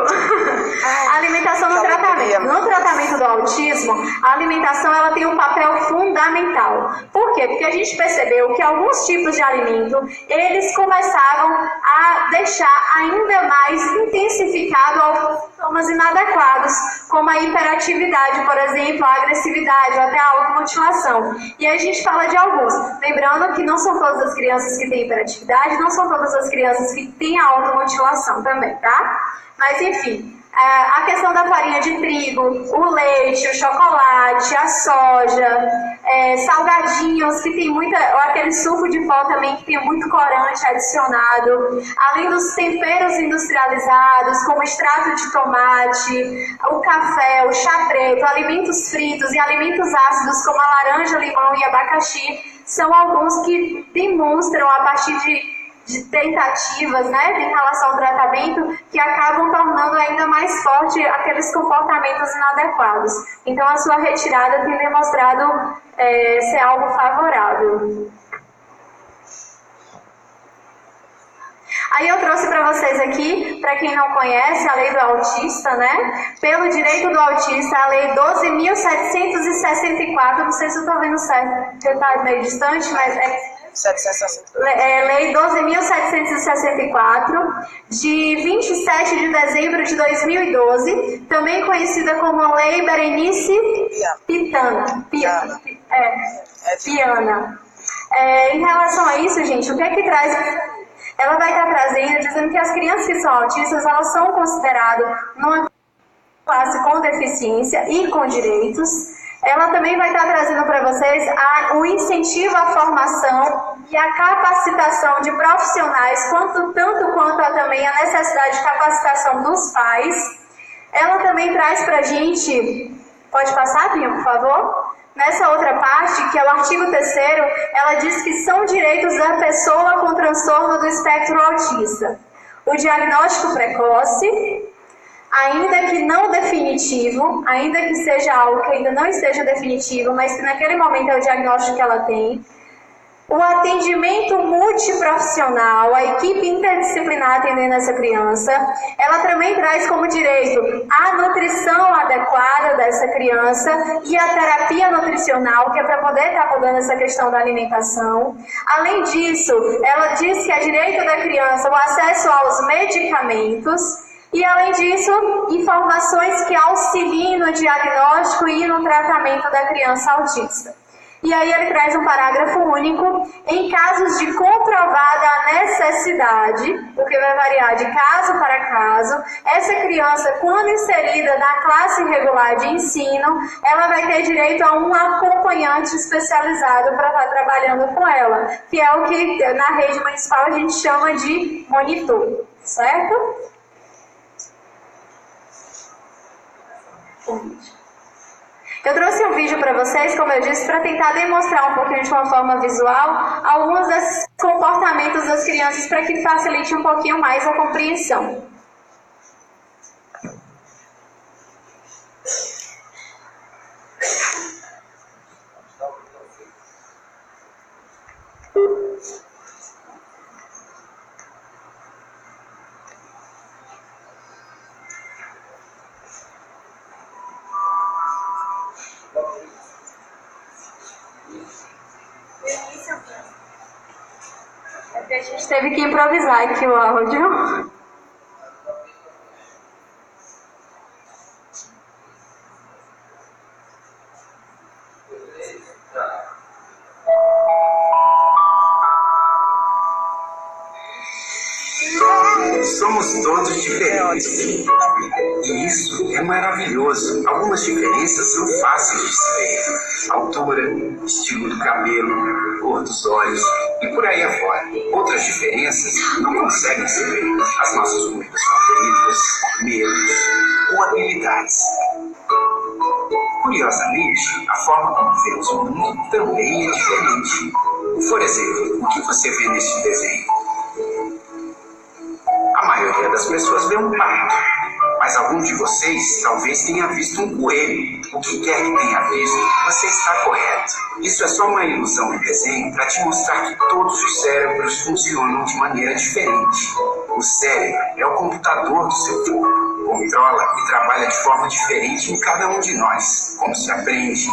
Alimentação no tratamento. No tratamento do autismo, a alimentação ela tem um papel fundamental. Por quê? Porque a gente percebeu que alguns tipos de alimento, eles começavam a deixar ainda mais intensificado alguns sintomas inadequados, como a hiperatividade, por exemplo, a agressividade, ou até a automutilação. E aí a gente fala de alguns. Lembrando que não são todas as crianças que têm hiperatividade, não são todas as crianças que têm a automutilação também, tá? Mas enfim, a questão da farinha de trigo, o leite, o chocolate, a soja, salgadinhos que tem muita, ou aquele suco de pó também que tem muito corante adicionado, além dos temperos industrializados, como extrato de tomate, o café, o chá preto, alimentos fritos e alimentos ácidos como a laranja, limão e abacaxi, são alguns que demonstram a partir de tentativas, né, em relação ao tratamento, que acabam tornando ainda mais forte aqueles comportamentos inadequados. Então, a sua retirada tem demonstrado ser algo favorável. Aí eu trouxe para vocês aqui, para quem não conhece, a lei do autista, né? Pelo direito do autista, a lei 12.764, não sei se eu estou vendo certo, porque está meio distante, mas Lei 12.764, de 27 de dezembro de 2012, também conhecida como Lei Berenice Piana. Em relação a isso, gente, o que é que traz? Ela vai estar trazendo, dizendo que as crianças que são autistas, elas são consideradas numa classe com deficiência e com direitos. Ela também vai estar trazendo para vocês o incentivo à formação e a capacitação de profissionais, tanto quanto também a necessidade de capacitação dos pais. Ela também traz para a gente, pode passar, Pinha, por favor? Nessa outra parte, que é o artigo 3º, ela diz que são direitos da pessoa com transtorno do espectro autista. O diagnóstico precoce, ainda que não definitivo, ainda que seja algo que ainda não esteja definitivo, mas que naquele momento é o diagnóstico que ela tem. O atendimento multiprofissional, a equipe interdisciplinar atendendo essa criança. Ela também traz como direito a nutrição adequada dessa criança e a terapia nutricional, que é para poder estar abordando essa questão da alimentação. Além disso, ela diz que é direito da criança o acesso aos medicamentos. E, além disso, informações que auxiliem no diagnóstico e no tratamento da criança autista. E aí ele traz um parágrafo único, em casos de comprovada necessidade, o que vai variar de caso para caso, essa criança, quando inserida na classe regular de ensino, ela vai ter direito a um acompanhante especializado para estar trabalhando com ela, que é o que na rede municipal a gente chama de monitor, certo? Eu trouxe um vídeo para vocês, como eu disse, para tentar demonstrar um pouquinho de uma forma visual alguns desses comportamentos das crianças para que facilite um pouquinho mais a compreensão. A gente teve que improvisar aqui o áudio. Somos todos diferentes. E isso é maravilhoso. Algumas diferenças são fáceis de se ver. Altura, estilo do cabelo, cor dos olhos e por aí afora. Outras diferenças não conseguem se ver. As nossas comidas favoritas, medos ou habilidades. Curiosamente, a forma como vemos o mundo também é diferente. Por exemplo, o que você vê neste desenho? A maioria das pessoas vê um pato, mas algum de vocês talvez tenha visto um coelho. O que quer que tenha visto, você está correto. Isso é só uma ilusão no desenho para te mostrar que todos os cérebros funcionam de maneira diferente. O cérebro é o computador do seu corpo, controla e trabalha de forma diferente em cada um de nós, como se aprende.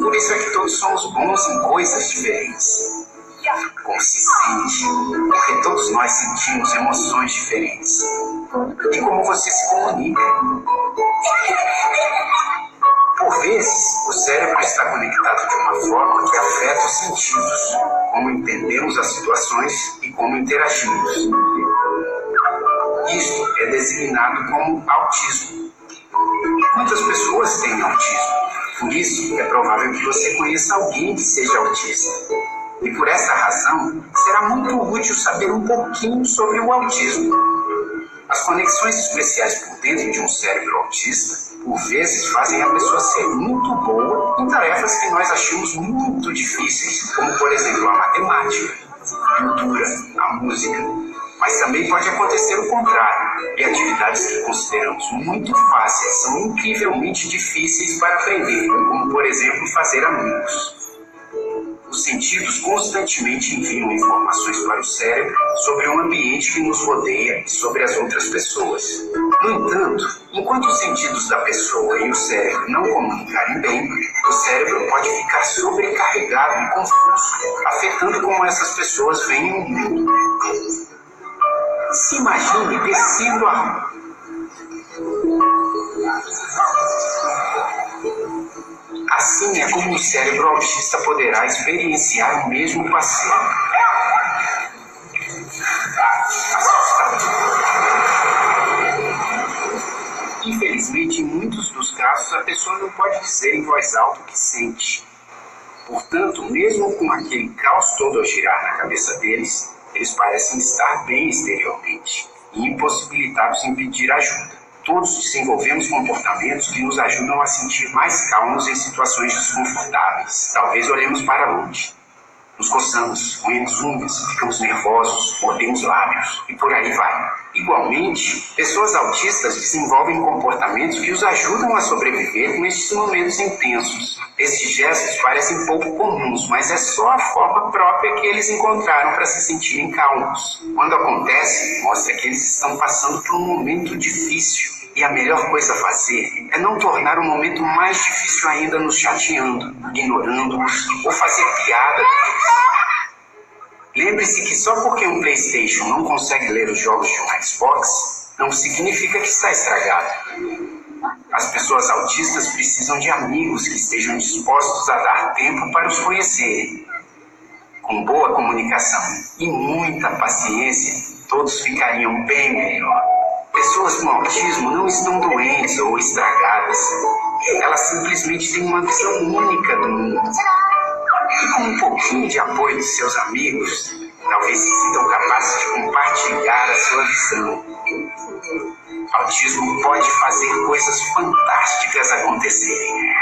Por isso é que todos somos bons em coisas diferentes. Como se sente, porque todos nós sentimos emoções diferentes. E como você se comunica. Por vezes, o cérebro está conectado de uma forma que afeta os sentidos, como entendemos as situações e como interagimos. Isto é designado como autismo. Muitas pessoas têm autismo, por isso é provável que você conheça alguém que seja autista. E por essa razão, será muito útil saber um pouquinho sobre o autismo. As conexões especiais por dentro de um cérebro autista, por vezes, fazem a pessoa ser muito boa em tarefas que nós achamos muito difíceis, como, por exemplo, a matemática, a pintura, a música. Mas também pode acontecer o contrário, e atividades que consideramos muito fáceis são incrivelmente difíceis para aprender, como, por exemplo, fazer amigos. Os sentidos constantemente enviam informações para o cérebro sobre o ambiente que nos rodeia e sobre as outras pessoas. No entanto, enquanto os sentidos da pessoa e o cérebro não comunicarem bem, o cérebro pode ficar sobrecarregado e confuso, afetando como essas pessoas veem o mundo. Se imagine descendo a rua. Assim é como o cérebro autista poderá experienciar o mesmo passeio. Assustador. Infelizmente, em muitos dos casos, a pessoa não pode dizer em voz alta o que sente. Portanto, mesmo com aquele caos todo a girar na cabeça deles, eles parecem estar bem exteriormente e impossibilitados em pedir ajuda. Todos desenvolvemos comportamentos que nos ajudam a sentir mais calmos em situações desconfortáveis. Talvez olhemos para longe. Nos coçamos, roemos unhas, ficamos nervosos, mordemos lábios e por aí vai. Igualmente, pessoas autistas desenvolvem comportamentos que os ajudam a sobreviver nestes momentos intensos. Esses gestos parecem pouco comuns, mas é só a forma própria que eles encontraram para se sentirem calmos. Quando acontece, mostra que eles estão passando por um momento difícil. E a melhor coisa a fazer é não tornar o momento mais difícil ainda nos chateando, ignorando-os ou fazer piada deles. Lembre-se que só porque um PlayStation não consegue ler os jogos de um Xbox, não significa que está estragado. As pessoas autistas precisam de amigos que estejam dispostos a dar tempo para os conhecerem. Com boa comunicação e muita paciência, todos ficariam bem melhor. Pessoas com autismo não estão doentes ou estragadas. Elas simplesmente têm uma visão única do mundo. E com um pouquinho de apoio de seus amigos, talvez se sintam capazes de compartilhar a sua visão. Autismo pode fazer coisas fantásticas acontecerem.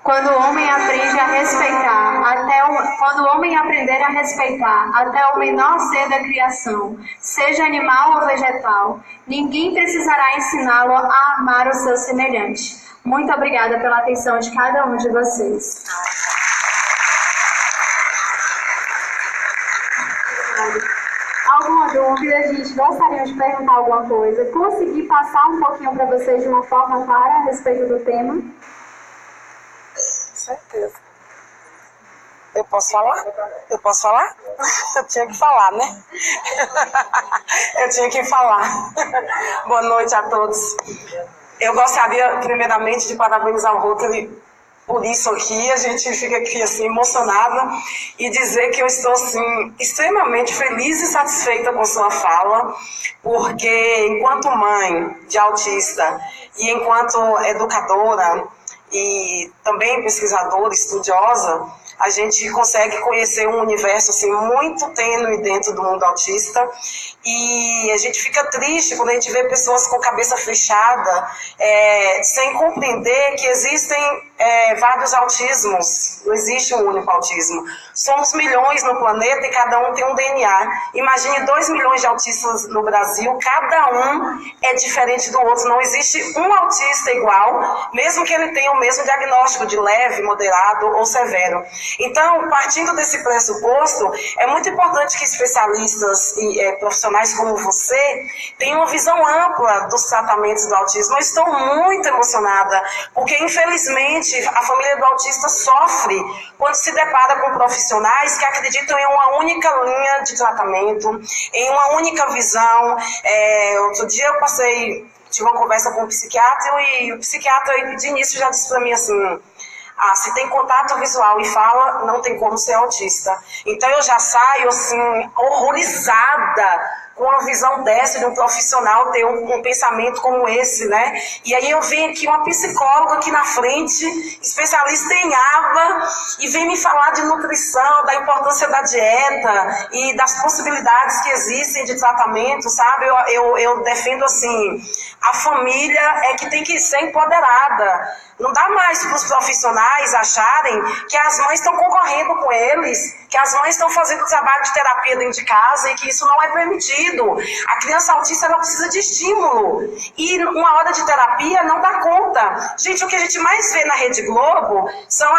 Quando o homem aprende a respeitar, quando o homem aprender a respeitar até o menor ser da criação, seja animal ou vegetal, ninguém precisará ensiná-lo a amar o seu semelhante. Muito obrigada pela atenção de cada um de vocês. Alguma dúvida, gente? Gostaria de perguntar alguma coisa? Consegui passar um pouquinho para vocês de uma forma clara a respeito do tema? Certeza. Eu posso falar? Eu posso falar? Eu tinha que falar, né? Eu tinha que falar. Boa noite a todos. Eu gostaria, primeiramente, de parabenizar o Rotary por isso aqui. A gente fica aqui, assim, emocionada e dizer que eu estou, assim, extremamente feliz e satisfeita com sua fala, porque enquanto mãe de autista e enquanto educadora e também pesquisadora, estudiosa, a gente consegue conhecer um universo assim, muito tênue dentro do mundo autista, e a gente fica triste quando a gente vê pessoas com cabeça fechada, sem compreender que existem vários autismos, não existe um único autismo. Somos milhões no planeta e cada um tem um DNA. Imagine 2 milhões de autistas no Brasil, cada um é diferente do outro, não existe um autista igual, mesmo que ele tenha o mesmo diagnóstico de leve, moderado ou severo. Então, partindo desse pressuposto, é muito importante que especialistas e profissionais como você tenham uma visão ampla dos tratamentos do autismo. Eu estou muito emocionada, porque infelizmente a família do autista sofre quando se depara com profissionais que acreditam em uma única linha de tratamento, em uma única visão. Outro dia eu tive uma conversa com um psiquiatra e o psiquiatra de início já disse para mim assim: se tem contato visual e fala, não tem como ser autista. Então eu já saio assim, horrorizada com a visão dessa de um profissional ter um pensamento como esse, né? E aí eu venho aqui uma psicóloga aqui na frente, especialista em aba, e vem me falar de nutrição, da importância da dieta e das possibilidades que existem de tratamento, sabe? Eu defendo assim, a família é que tem que ser empoderada. Não dá mais para os profissionais acharem que as mães estão concorrendo com eles, que as mães estão fazendo trabalho de terapia dentro de casa e que isso não é permitido. A criança autista ela precisa de estímulo e uma hora de terapia não dá conta. Gente, o que a gente mais vê na Rede Globo são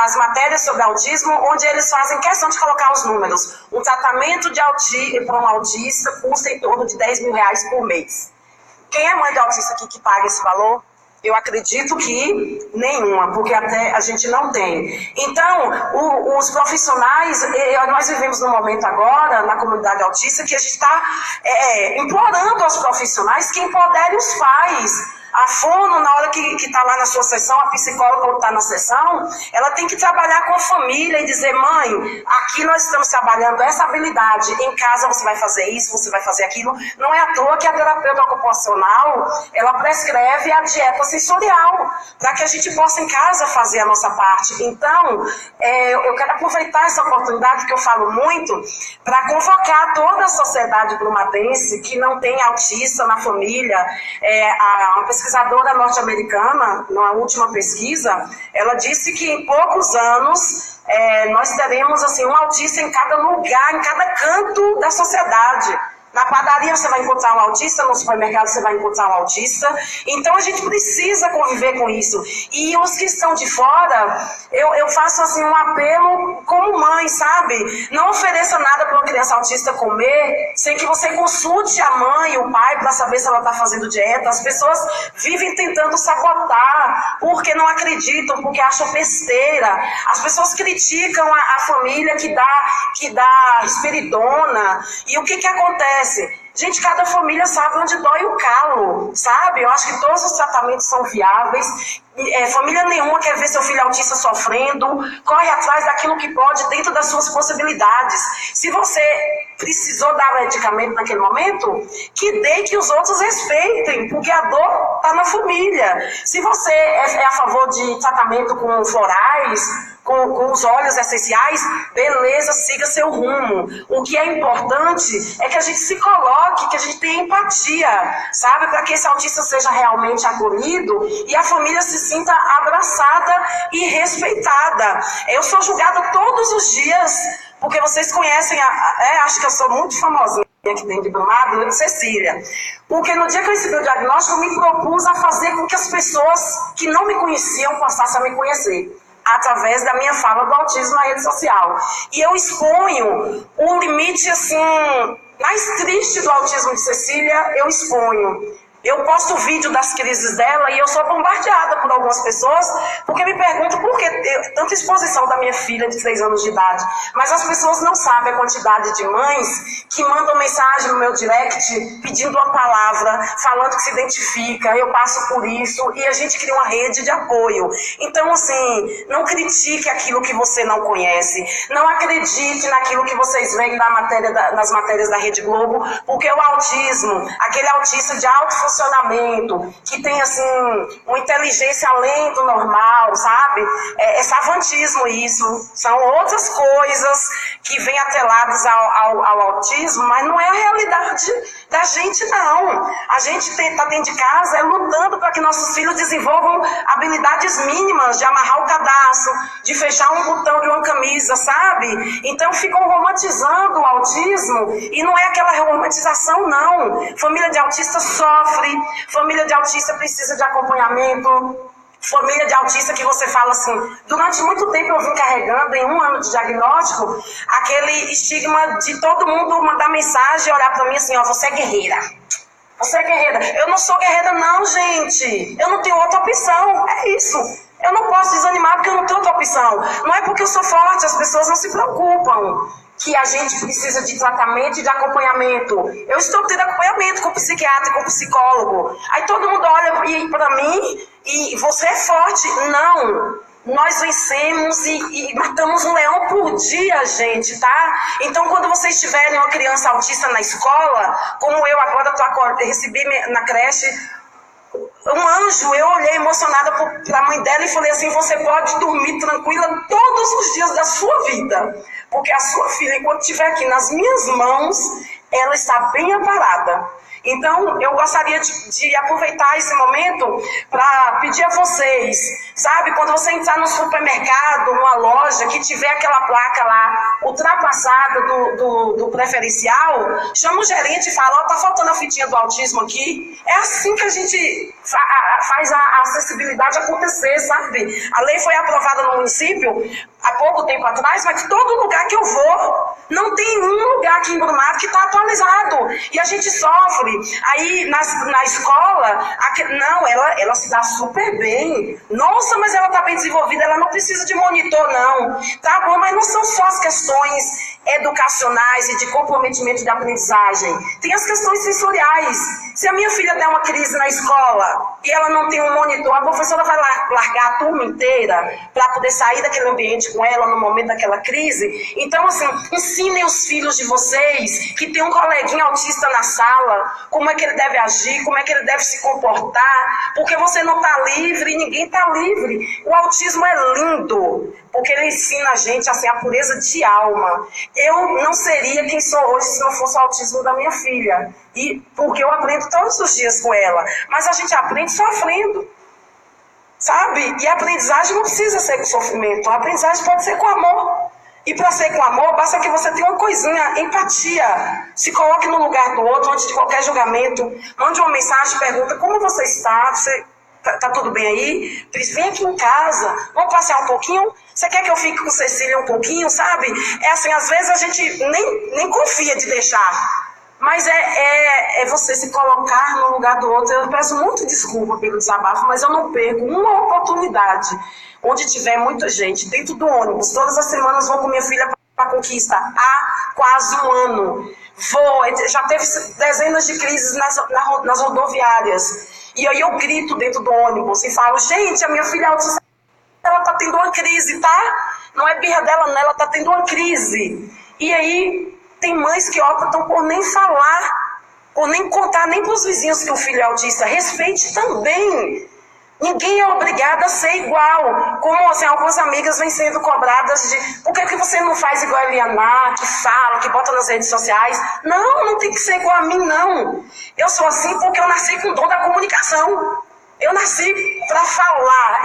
as matérias sobre autismo, onde eles fazem questão de colocar os números. Um tratamento para um autista custa em torno de R$10 mil por mês. Quem é mãe de autista aqui que paga esse valor? Eu acredito que nenhuma, porque até a gente não tem. Então, os profissionais, nós vivemos num momento agora, na comunidade autista, que a gente está implorando aos profissionais que empoderem os pais. A fono, na hora que está lá na sua sessão, a psicóloga quando está na sessão, ela tem que trabalhar com a família e dizer: mãe, aqui nós estamos trabalhando essa habilidade, em casa você vai fazer isso, você vai fazer aquilo. Não é à toa que a terapeuta ocupacional, ela prescreve a dieta sensorial, para que a gente possa em casa fazer a nossa parte. Então, eu quero aproveitar essa oportunidade que eu falo muito, para convocar toda a sociedade brumadense que não tem autista na família. Uma pesquisadora norte-americana, na última pesquisa, ela disse que em poucos anos nós teremos assim, um autista em cada lugar, em cada canto da sociedade. Na padaria você vai encontrar um autista, no supermercado você vai encontrar um autista. Então a gente precisa conviver com isso. E os que estão de fora, eu faço assim um apelo como mãe, sabe? Não ofereça nada para uma criança autista comer sem que você consulte a mãe e o pai para saber se ela está fazendo dieta. As pessoas vivem tentando sabotar porque não acreditam, porque acham besteira. As pessoas criticam a família que dá risperidona. E o que acontece? Gente, cada família sabe onde dói o calo, sabe? Eu acho que todos os tratamentos são viáveis. Família nenhuma quer ver seu filho autista sofrendo, corre atrás daquilo que pode dentro das suas possibilidades. Se você precisou dar medicamento naquele momento, que dê, que os outros respeitem, porque a dor está na família. Se você é a favor de tratamento com florais, com os óleos essenciais, beleza, siga seu rumo. O que é importante é que a gente se coloque, que a gente tenha empatia, sabe? Para que esse autista seja realmente acolhido e a família se sinta abraçada e respeitada. Eu sou julgada todos os dias, porque vocês conhecem, acho que eu sou muito famosinha aqui dentro de Brumado, de Cecília. Porque no dia que eu recebi o diagnóstico, eu me propus a fazer com que as pessoas que não me conheciam passassem a me conhecer, através da minha fala do autismo na rede social. E eu exponho o limite, assim, mais triste do autismo de Cecília, eu exponho. Eu posto vídeo das crises dela e eu sou bombardeada por algumas pessoas porque me perguntam por que tanta exposição da minha filha de 3 anos de idade. Mas as pessoas não sabem a quantidade de mães que mandam mensagem no meu direct pedindo uma palavra, falando que se identifica, eu passo por isso, e a gente cria uma rede de apoio. Então, assim, não critique aquilo que você não conhece, não acredite naquilo que vocês veem nas matérias da Rede Globo, porque o autismo, aquele autista de alto funcionamento, que tem, assim, uma inteligência além do normal, sabe? É savantismo isso. São outras coisas que vêm atreladas ao autismo, mas não é a realidade da gente, não. A gente está dentro de casa lutando para que nossos filhos desenvolvam habilidades mínimas de amarrar o cadastro, de fechar um botão de uma camisa, sabe? Então ficam romantizando o autismo e não é aquela romantização, não. Família de autista sofre, família de autista precisa de acompanhamento, família de autista que você fala assim, durante muito tempo eu vim carregando, em 1 ano de diagnóstico, aquele estigma de todo mundo mandar mensagem e olhar pra mim assim, ó, você é guerreira. Você é guerreira. Eu não sou guerreira não, gente. Eu não tenho outra opção. É isso. Eu não posso desanimar porque eu não tenho outra opção. Não é porque eu sou forte, as pessoas não se preocupam que a gente precisa de tratamento e de acompanhamento. Eu estou tendo acompanhamento com psiquiatra e com psicólogo. Aí todo mundo olha para mim e você é forte. Não. Nós vencemos e matamos um leão por dia, gente, tá? Então, quando vocês tiverem uma criança autista na escola, como eu agora recebi na creche um anjo, eu olhei emocionada para a mãe dela e falei assim, você pode dormir tranquila todos os dias da sua vida, porque a sua filha, enquanto estiver aqui nas minhas mãos, ela está bem amparada. Então, eu gostaria de aproveitar esse momento para pedir a vocês, sabe, quando você entrar no supermercado, numa loja, que tiver aquela placa lá ultrapassada do preferencial, chama o gerente e fala, ó, tá faltando a fitinha do autismo aqui. É assim que a gente faz a acessibilidade acontecer, sabe? A lei foi aprovada no município há pouco tempo atrás, mas todo lugar que eu vou, não tem um lugar aqui em Brumado que está atualizado. E a gente sofre. Aí, na escola, não, ela se dá super bem. Nossa, mas ela está bem desenvolvida, ela não precisa de monitor, não. Tá bom, mas não são só as questões educacionais e de comprometimento de aprendizagem. Tem as questões sensoriais. Se a minha filha der uma crise na escola e ela não tem um monitor, a professora vai largar a turma inteira para poder sair daquele ambiente com ela no momento daquela crise. Então, assim, ensinem os filhos de vocês que tem um coleguinha autista na sala, como é que ele deve agir, como é que ele deve se comportar, porque você não está livre e ninguém está livre. O autismo é lindo, porque ele ensina a gente assim, a pureza de alma. Eu não seria quem sou hoje se não fosse o autismo da minha filha. E porque eu aprendo todos os dias com ela. Mas a gente aprende sofrendo, sabe? E a aprendizagem não precisa ser com sofrimento. A aprendizagem pode ser com amor. E para ser com amor, basta que você tenha uma coisinha, empatia. Se coloque no lugar do outro antes de qualquer julgamento. Mande uma mensagem, pergunta como você está, tá tudo bem aí? Vem aqui em casa, vamos passear um pouquinho? Você quer que eu fique com Cecília um pouquinho, sabe? É assim, às vezes a gente nem confia de deixar. Mas é você se colocar no lugar do outro. Eu peço muito desculpa pelo desabafo, mas eu não perco uma oportunidade onde tiver muita gente dentro do ônibus. Todas as semanas vou com minha filha para a Conquista há quase 1 ano. já teve dezenas de crises nas rodoviárias. E aí eu grito dentro do ônibus e falo, gente, a minha filha autista, ela tá tendo uma crise, tá? Não é birra dela, não, ela tá tendo uma crise. E aí tem mães que optam por nem falar, por nem contar nem pros vizinhos que o filho é autista. Respeite também. Ninguém é obrigado a ser igual. Como assim, algumas amigas vêm sendo cobradas de por que você não faz igual a Eliana, que fala, que bota nas redes sociais? Não tem que ser igual a mim, não. Eu sou assim porque eu nasci com o dom da comunicação. Eu nasci para falar.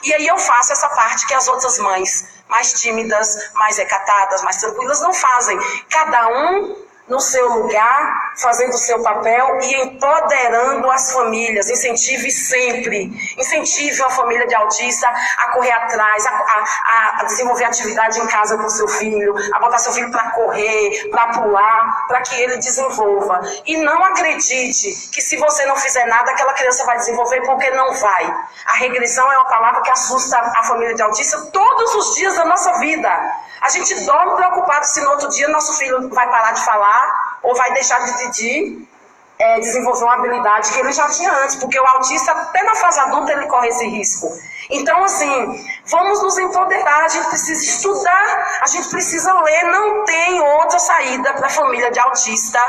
E aí eu faço essa parte que as outras mães, mais tímidas, mais recatadas, mais tranquilas, não fazem. Cada um no seu lugar, fazendo o seu papel e empoderando as famílias. Incentive sempre. Incentive a família de autista a correr atrás, a desenvolver atividade em casa com o seu filho, a botar seu filho para correr, para pular, para que ele desenvolva. E não acredite que se você não fizer nada, aquela criança vai desenvolver, porque não vai. A regressão é uma palavra que assusta a família de autista todos os dias da nossa vida. A gente dorme preocupado se no outro dia nosso filho vai parar de falar ou vai deixar de desenvolver uma habilidade que ele já tinha antes, porque o autista, até na fase adulta, ele corre esse risco. Então, assim, vamos nos empoderar, a gente precisa estudar, a gente precisa ler, não tem outra saída para a família de autista,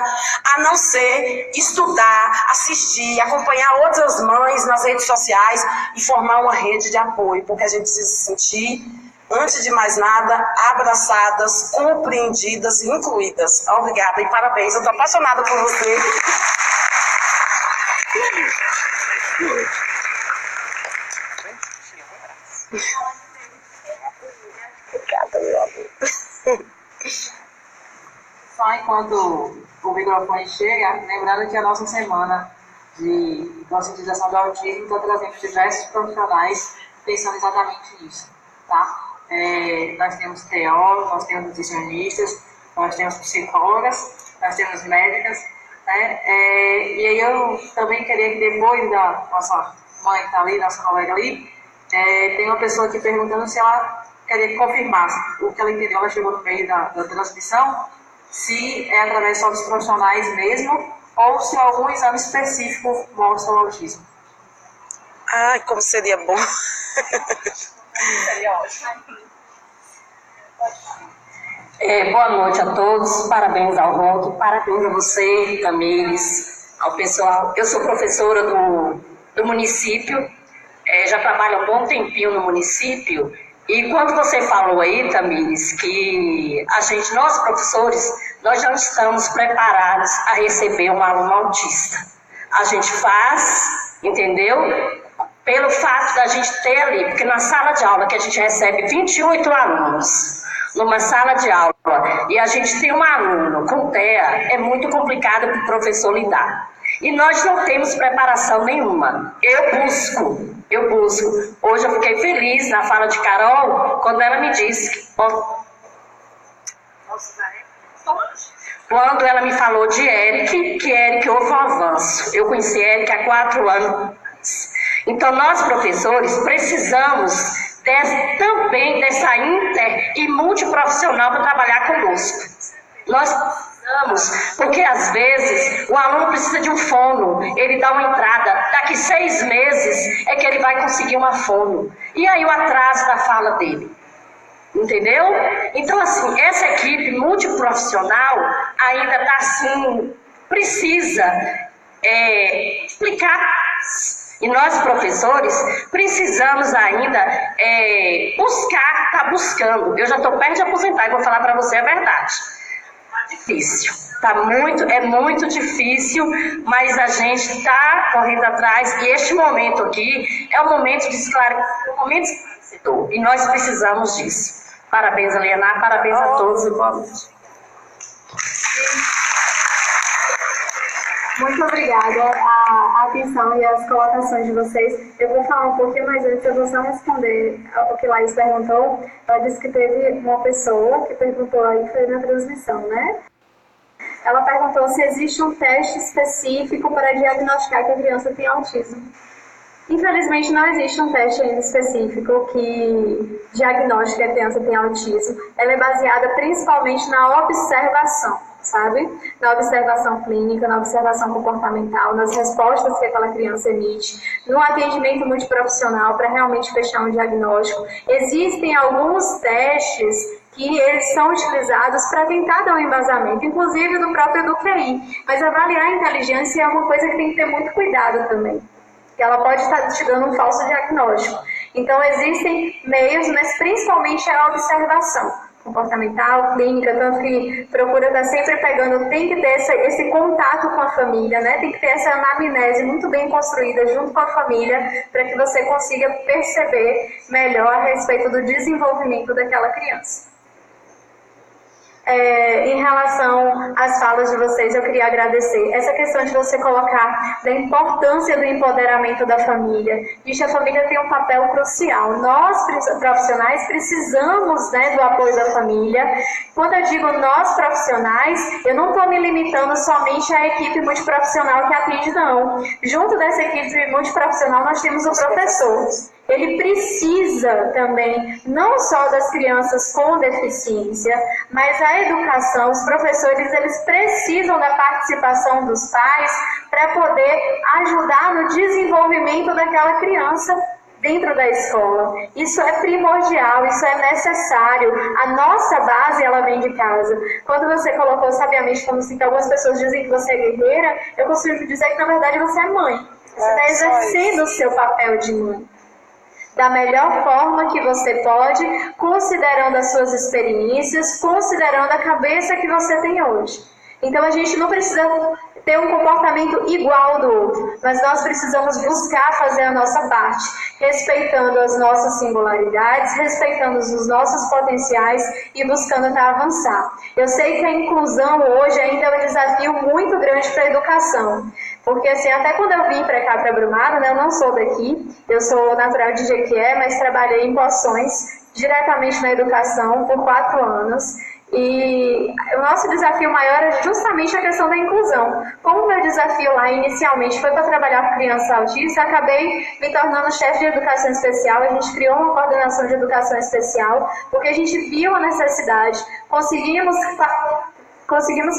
a não ser estudar, assistir, acompanhar outras mães nas redes sociais e formar uma rede de apoio, porque a gente precisa se sentir, antes de mais nada, abraçadas, compreendidas e incluídas. Obrigada e parabéns. Eu estou apaixonada por você. Obrigada, meu amor. Só enquanto o microfone chega, lembrando que a nossa semana de conscientização do autismo está trazendo diversos profissionais pensando exatamente nisso, tá? Nós temos teólogos, nós temos nutricionistas, nós temos psicólogas, nós temos médicas, né? E aí eu também queria que depois da nossa mãe que está ali, nossa colega ali, tem uma pessoa aqui perguntando se ela queria que confirmasse o que ela entendeu, ela chegou no meio da transmissão, se é através só dos profissionais mesmo, ou se algum exame específico mostra o autismo. Ai, como seria bom. Seria ótimo. Boa noite a todos, parabéns ao Roque, parabéns a você, Tamires, ao pessoal. Eu sou professora do município, já trabalho há um bom tempinho no município, e quando você falou aí, Tamires, que nós professores, nós não estamos preparados a receber um aluno autista. A gente faz, entendeu? Pelo fato da gente ter ali, porque na sala de aula que a gente recebe 28 alunos, numa sala de aula, e a gente tem um aluno com TEA, é muito complicado para o professor lidar. E nós não temos preparação nenhuma. Eu busco. Hoje eu fiquei feliz na fala de Carol, quando ela me disse que... Quando ela me falou de Eric, que Eric houve um avanço. Eu conheci Eric há 4 anos. Então, nós, professores, precisamos também dessa inter e multiprofissional para trabalhar conosco. Nós precisamos, porque às vezes o aluno precisa de um fono, ele dá uma entrada, daqui 6 meses é que ele vai conseguir uma fono. E aí o atraso da fala dele. Entendeu? Então, assim, essa equipe multiprofissional ainda está assim, precisa explicar. E nós, professores, precisamos ainda tá buscando. Eu já estou perto de aposentar e vou falar para você a verdade. Está difícil. É muito difícil, mas a gente está correndo atrás. E este momento aqui é um momento de esclarecedor. E nós precisamos disso. Parabéns, Eliana. Parabéns a todos e boa noite. Muito obrigada a atenção e as colocações de vocês. Eu vou falar um pouquinho, mas antes eu vou só responder ao que Laís perguntou. Ela disse que teve uma pessoa que perguntou aí, que foi na transmissão, né? Ela perguntou se existe um teste específico para diagnosticar que a criança tem autismo. Infelizmente, não existe um teste ainda específico que diagnostica que a criança tem autismo. Ela é baseada principalmente na observação, sabe? Na observação clínica, na observação comportamental, nas respostas que aquela criança emite, no atendimento multiprofissional para realmente fechar um diagnóstico. Existem alguns testes que eles são utilizados para tentar dar um embasamento, inclusive do próprio do QI. Mas avaliar a inteligência é uma coisa que tem que ter muito cuidado também, que ela pode estar te dando um falso diagnóstico. Então, existem meios, mas principalmente a observação comportamental, clínica, tanto que procura estar sempre pegando, tem que ter esse contato com a família, né? Tem que ter essa anamnese muito bem construída junto com a família, para que você consiga perceber melhor a respeito do desenvolvimento daquela criança. Em relação às falas de vocês, eu queria agradecer essa questão de você colocar da importância do empoderamento da família. Gente, a família tem um papel crucial. Nós, profissionais, precisamos, né, do apoio da família. Quando eu digo nós, profissionais, eu não estou me limitando somente à equipe multiprofissional que atende, não. Junto dessa equipe multiprofissional, nós temos o professor. Ele precisa também, não só das crianças com deficiência, mas a educação, os professores, eles precisam da participação dos pais para poder ajudar no desenvolvimento daquela criança dentro da escola. Isso é primordial, isso é necessário. A nossa base, ela vem de casa. Quando você colocou sabiamente, como assim, que algumas pessoas dizem que você é guerreira, eu consigo dizer que, na verdade, você é mãe. Você está exercendo o seu papel de mãe da melhor forma que você pode, considerando as suas experiências, considerando a cabeça que você tem hoje. Então, a gente não precisa ter um comportamento igual do outro, mas nós precisamos buscar fazer a nossa parte, respeitando as nossas singularidades, respeitando os nossos potenciais e buscando até avançar. Eu sei que a inclusão hoje ainda é um desafio muito grande para a educação, porque assim, até quando eu vim para cá, para Brumado, né, eu não sou daqui, eu sou natural de Jequié, mas trabalhei em Poções, diretamente na educação, por 4 anos. E o nosso desafio maior é justamente a questão da inclusão. Como o meu desafio lá inicialmente foi para trabalhar com crianças autistas, acabei me tornando chefe de educação especial. A gente criou uma coordenação de educação especial, porque a gente viu a necessidade, conseguimos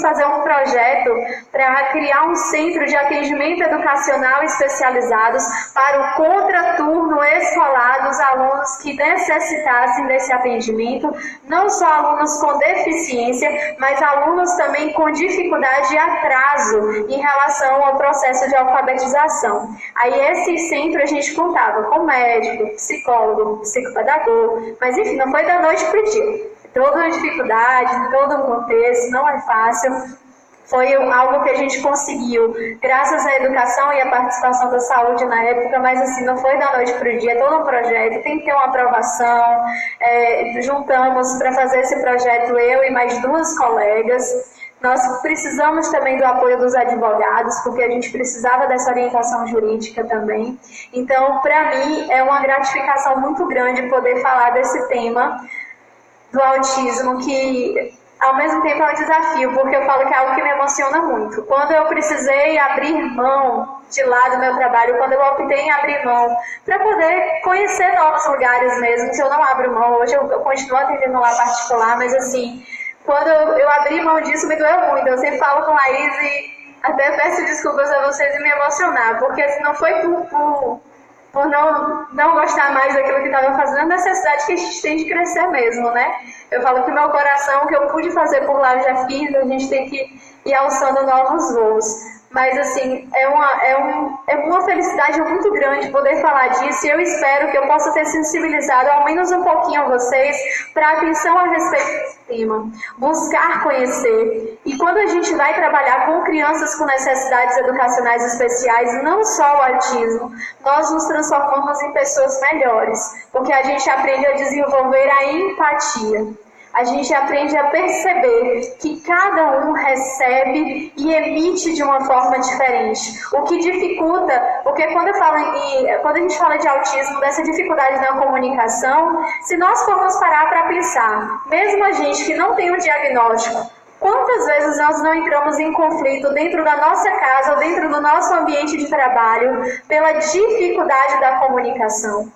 fazer um projeto para criar um centro de atendimento educacional especializados para o contraturno escolar dos alunos que necessitassem desse atendimento, não só alunos com deficiência, mas alunos também com dificuldade e atraso em relação ao processo de alfabetização. Aí esse centro a gente contava com médico, psicólogo, psicopedagogo, mas enfim, não foi da noite para o dia. Toda a dificuldade, todo o contexto, não é fácil. Foi algo que a gente conseguiu, graças à educação e à participação da saúde na época, mas assim, não foi da noite para o dia, é todo um projeto, tem que ter uma aprovação. Juntamos para fazer esse projeto eu e mais 2 colegas. Nós precisamos também do apoio dos advogados, porque a gente precisava dessa orientação jurídica também. Então, para mim, é uma gratificação muito grande poder falar desse tema do autismo, que ao mesmo tempo é um desafio, porque eu falo que é algo que me emociona muito. Quando eu precisei abrir mão de lá do meu trabalho, quando eu optei em abrir mão para poder conhecer novos lugares mesmo, se eu não abro mão, hoje eu continuo atendendo lá particular, mas assim, quando eu abri mão disso me doeu muito. Eu sempre falo com a Laís e até peço desculpas a vocês e me emocionar, porque assim, não foi por não gostar mais daquilo que estava fazendo, a necessidade que a gente tem de crescer mesmo, né? Eu falo que o meu coração, o que eu pude fazer por lá, eu já fiz, a gente tem que ir alçando novos voos. Mas, assim, é uma felicidade muito grande poder falar disso, e eu espero que eu possa ter sensibilizado ao menos um pouquinho a vocês para atenção a respeito desse tema, buscar conhecer. E quando a gente vai trabalhar com crianças com necessidades educacionais especiais, não só o autismo, nós nos transformamos em pessoas melhores, porque a gente aprende a desenvolver a empatia. A gente aprende a perceber que cada um recebe e emite de uma forma diferente. O que dificulta, porque quando a gente fala de autismo, dessa dificuldade na comunicação, se nós formos parar para pensar, mesmo a gente que não tem um diagnóstico, Quantas vezes nós não entramos em conflito dentro da nossa casa ou dentro do nosso ambiente de trabalho pela dificuldade da comunicação?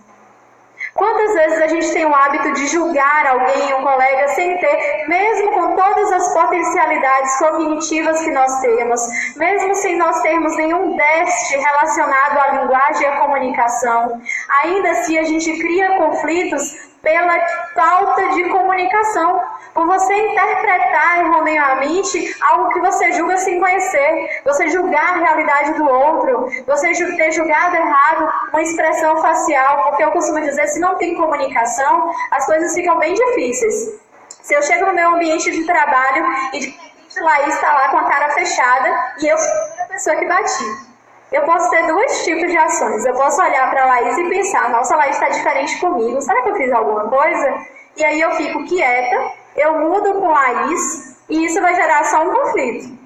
Quantas vezes a gente tem o hábito de julgar alguém, um colega, sem ter, mesmo com todas as potencialidades cognitivas que nós temos, mesmo sem nós termos nenhum déficit relacionado à linguagem e à comunicação, ainda assim a gente cria conflitos pela falta de comunicação, por você interpretar erroneamente algo que você julga sem conhecer, você julgar a realidade do outro, você ter julgado errado uma expressão facial, porque eu costumo dizer, se não tem comunicação, as coisas ficam bem difíceis. Se eu chego no meu ambiente de trabalho e de repente Laís está lá com a cara fechada e eu sou a pessoa que bati. Eu posso ter dois tipos de ações. Eu posso olhar para a Laís e pensar, nossa, a Laís está diferente comigo, será que eu fiz alguma coisa? E aí eu fico quieta, eu mudo com Laís e isso vai gerar só um conflito.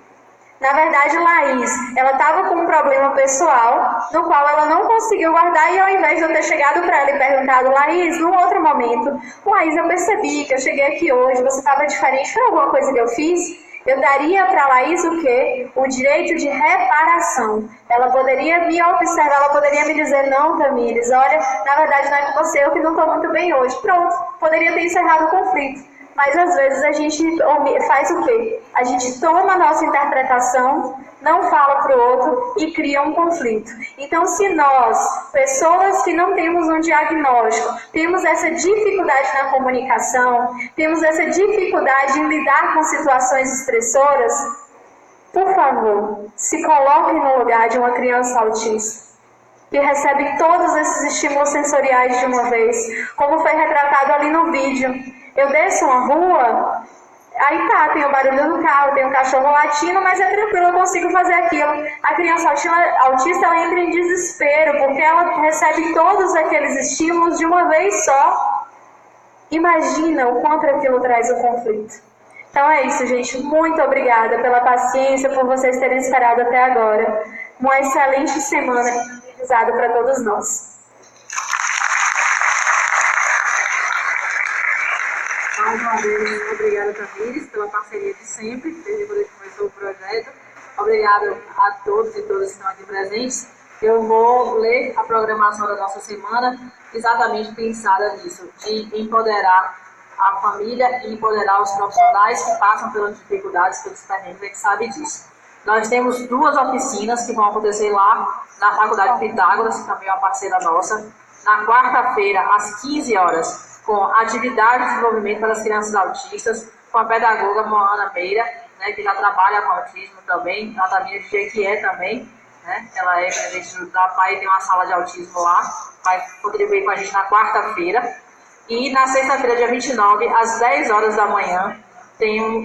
Na verdade, Laís, ela estava com um problema pessoal no qual ela não conseguiu guardar e ao invés de eu ter chegado para ela e perguntado, Laís, num outro momento, Laís, eu percebi que eu cheguei aqui hoje, você estava diferente, foi alguma coisa que eu fiz? Eu daria para a Laís o quê? O direito de reparação. Ela poderia me observar, ela poderia me dizer, não, Tamires, olha, na verdade não é com você, eu que não estou muito bem hoje. Pronto, poderia ter encerrado o conflito. Mas às vezes a gente faz o quê? A gente toma a nossa interpretação, não fala para o outro e cria um conflito. Então, se nós, pessoas que não temos um diagnóstico, temos essa dificuldade na comunicação, temos essa dificuldade em lidar com situações estressoras, por favor, se coloquem no lugar de uma criança autista, que recebe todos esses estímulos sensoriais de uma vez, como foi retratado ali no vídeo. Eu desço uma rua, aí tá, tem o barulho do carro, tem um cachorro latindo, mas é tranquilo, eu consigo fazer aquilo. A criança autista, ela entra em desespero, porque ela recebe todos aqueles estímulos de uma vez só. Imagina o quanto aquilo traz o conflito. Então é isso, gente. Muito obrigada pela paciência, por vocês terem esperado até agora. Uma excelente semana realizada para todos nós. Mais uma vez, obrigada, Tamires, pela parceria de sempre, desde quando a gente começou o projeto. Obrigada a todos e todas que estão aqui presentes. Eu vou ler a programação da nossa semana, exatamente pensada nisso, de empoderar a família e empoderar os profissionais que passam pelas dificuldades, pelos perrengues, a gente sabe disso. Nós temos 2 oficinas que vão acontecer lá na Faculdade Pitágoras, que também é uma parceira nossa, na quarta-feira, às 15 horas. Com atividade de desenvolvimento para as crianças autistas, com a pedagoga Moana Meira, né, que já trabalha com autismo também, ela também que é também, né, ela é presidente da PAI, tem uma sala de autismo lá, vai contribuir com a gente na quarta-feira. E na sexta-feira, dia 29, às 10 horas da manhã,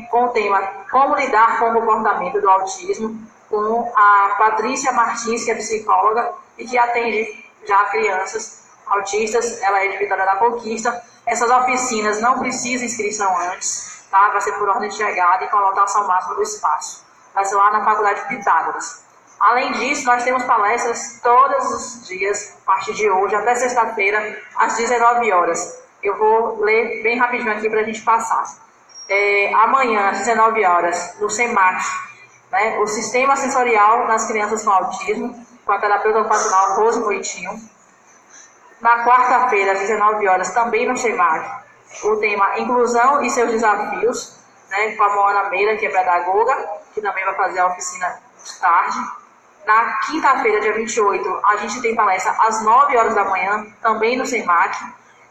com o tema Como lidar com o comportamento do autismo, com a Patrícia Martins, que é psicóloga e que atende já crianças autistas, ela é de Vitória da Conquista. Essas oficinas não precisam inscrição antes, tá? Vai ser por ordem de chegada e com a lotação máxima do espaço. Vai ser lá na Faculdade Pitágoras. Além disso, nós temos palestras todos os dias, a partir de hoje até sexta-feira, às 19 horas. Eu vou ler bem rapidinho aqui para a gente passar. Amanhã, às 19 horas, no SEMAC, né, o Sistema Sensorial nas Crianças com Autismo, com a terapeuta ocupacional Rose Moitinho. Na quarta-feira, às 19 horas, também no SEMAC, o tema Inclusão e seus desafios, né, com a Moana Meira, que é pedagoga, que também vai fazer a oficina de tarde. Na quinta-feira, dia 28, a gente tem palestra às 9 horas da manhã, também no SEMAC,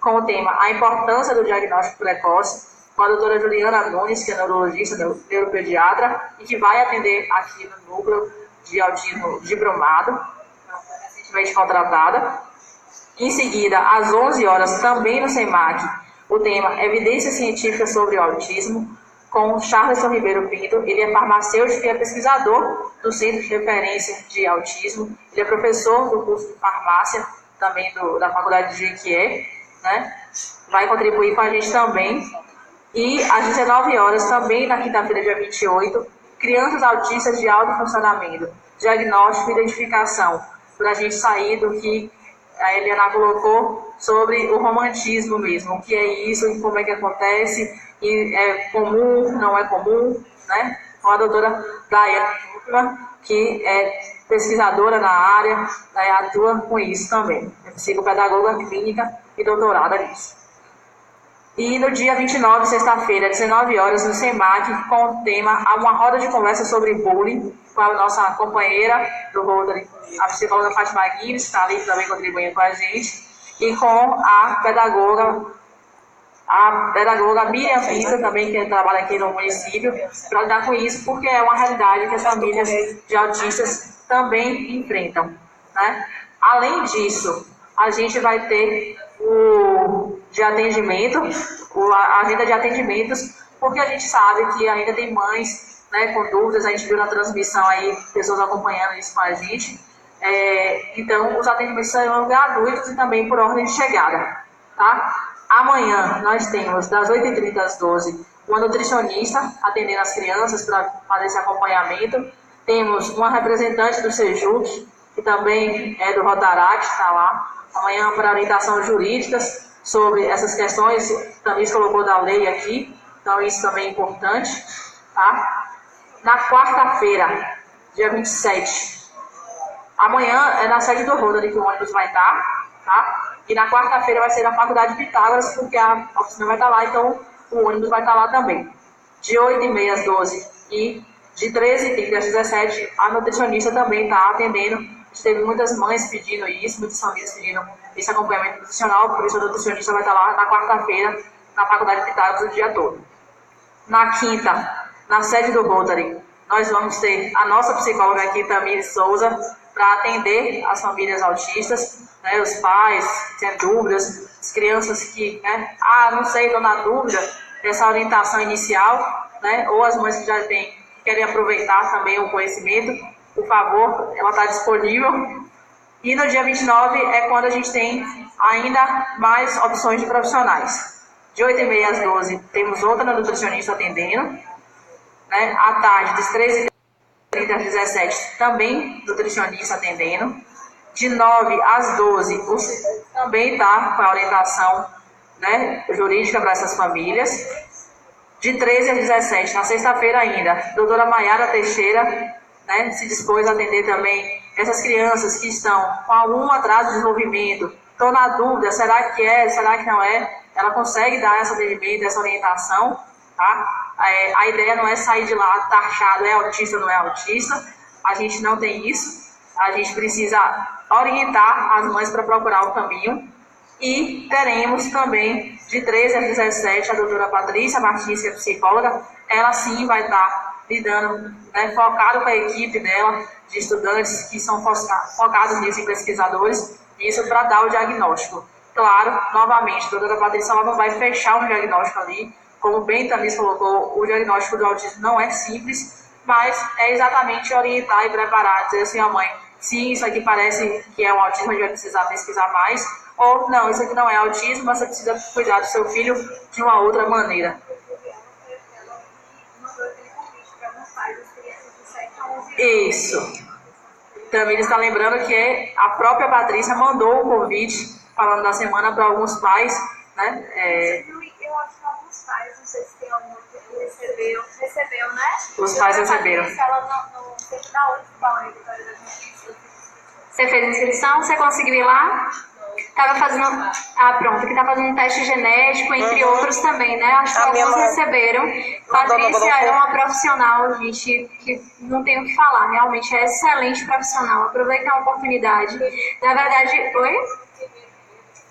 com o tema A Importância do Diagnóstico Precoce, com a doutora Juliana Nunes, que é neurologista, neuropediatra, e que vai atender aqui no núcleo de autismo de Brumado, recentemente contratada. Em seguida, às 11 horas, também no SEMAC, o tema Evidências Científicas sobre o Autismo, com Charleson Ribeiro Pinto. Ele é farmacêutico e é pesquisador do Centro de Referência de Autismo. Ele é professor do curso de farmácia, também da Faculdade de Jequié, né? Vai contribuir com a gente também. E às 19 horas, também na quinta-feira, dia 28, Crianças Autistas de Alto Funcionamento, Diagnóstico e Identificação, para a gente sair do que a Eliana colocou sobre o romantismo mesmo, o que é isso e como é que acontece, e é comum, não é comum, né, com a doutora Daiane, que é pesquisadora na área, né, atua com isso também. É psicopedagoga clínica e doutorada nisso. E no dia 29, sexta-feira, 19 horas, no SEMAC, com o tema uma roda de conversa sobre bullying, com a nossa companheira do Rotary, a psicóloga Fátima Guimes, que está ali também contribuindo com a gente, e com a pedagoga Miriam Pinto, também que trabalha aqui no município, para lidar com isso, porque é uma realidade que as famílias de autistas também enfrentam, né? Além disso, a gente vai ter a agenda de atendimentos, porque a gente sabe que ainda tem mães, né, com dúvidas. A gente viu na transmissão aí pessoas acompanhando isso com a gente. Então, os atendimentos serão gratuitos e também por ordem de chegada, tá? Amanhã nós temos, das 8h30 às 12h, uma nutricionista atendendo as crianças para fazer esse acompanhamento. Temos uma representante do SEJUC, que também é do Rotaract, está lá. Amanhã para orientação jurídicas sobre essas questões, também se colocou da lei aqui, então isso também é importante, tá? Na quarta-feira, dia 27, amanhã é na sede do Rotary que o ônibus vai estar, tá? E na quarta-feira vai ser na Faculdade de Pitágoras, porque a oficina vai estar lá, então o ônibus vai estar lá também. De 8h30 às 12h e de 13h30 às 17h, a nutricionista também está atendendo. A gente teve muitas mães pedindo isso, muitas famílias pedindo esse acompanhamento nutricional, por isso a nutricionista vai estar lá na quarta-feira, na Faculdade de Pitágoras, o dia todo. Na quinta, na sede do Rotary, nós vamos ter a nossa psicóloga aqui, Tamires Souza, para atender as famílias autistas, né, os pais que têm dúvidas, as crianças que, né, não sei, estou na dúvida dessa orientação inicial, né, ou as mães que já querem aproveitar também o conhecimento, por favor, ela está disponível. E no dia 29 é quando a gente tem ainda mais opções de profissionais. De 8h30 às 12h temos outra nutricionista atendendo, né, à tarde, das 13h30 às 17h, também nutricionista atendendo. De 9 às 12, também está com a orientação, né, jurídica para essas famílias. De 13 às 17, na sexta-feira ainda, a doutora Maiara Teixeira, né, se dispôs a atender também essas crianças que estão com algum atraso de desenvolvimento. Estou na dúvida, será que é, será que não é? Ela consegue dar esse atendimento, essa orientação, tá? A ideia não é sair de lá taxado, é autista ou não é autista. A gente não tem isso. A gente precisa orientar as mães para procurar o caminho. E teremos também, de 13 às 17, a doutora Patrícia Martins, que é psicóloga. Ela sim vai estar lidando, né, focado com a equipe dela, de estudantes que são focados nisso, em pesquisadores, isso para dar o diagnóstico. Claro, novamente, a doutora Patrícia ela não vai fechar um diagnóstico ali, como bem também colocou, o diagnóstico do autismo não é simples, mas é exatamente orientar e preparar, dizer assim, mãe, sim, isso aqui parece que é um autismo, a gente vai precisar pesquisar mais, ou não, isso aqui não é autismo, mas você precisa cuidar do seu filho de uma outra maneira. Isso. Também está lembrando que a própria Patrícia mandou o convite, falando da semana para alguns pais, né? Eu acho que alguns pais, não sei se tem algum que recebeu, né? Os pais receberam. Ela no centro da UFBA, em Vitória da Conquista. Você fez inscrição? Você conseguiu ir lá? Tava fazendo. Pronto, que tá fazendo um teste genético, entre outros também, né? Acho que alguns receberam. Patrícia é uma profissional, gente, que não tem o que falar. Realmente é excelente profissional. Aproveita a oportunidade. Na verdade, oi?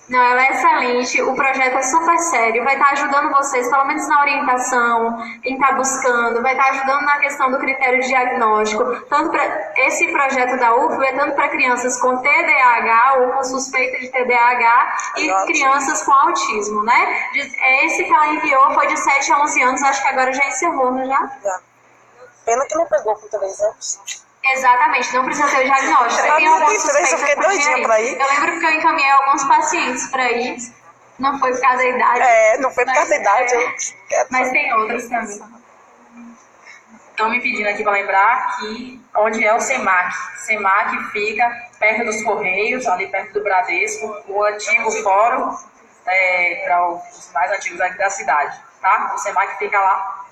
Não, ela é excelente, o projeto é super sério, vai estar ajudando vocês, pelo menos na orientação, quem está buscando, vai estar ajudando na questão do critério de diagnóstico. Tanto para esse projeto da UFB é tanto para crianças com TDAH ou com suspeita de TDAH e crianças com autismo, né? Esse que ela enviou foi de 7 a 11 anos, acho que agora já encerrou, não já? Já. Pena que não pegou com 3 anos. Exatamente, não precisa ter o diagnóstico. Tem alguns suspeitos eu fiquei doidinha pra ir. Eu lembro que eu encaminhei alguns pacientes para ir. Não foi por causa da idade. Não foi por causa da idade. Mas tem outros também. Estão me pedindo aqui para lembrar que onde é o SEMAC. SEMAC fica perto dos Correios, ali perto do Bradesco, o antigo fórum, para os mais antigos aqui da cidade. Tá? O SEMAC fica lá.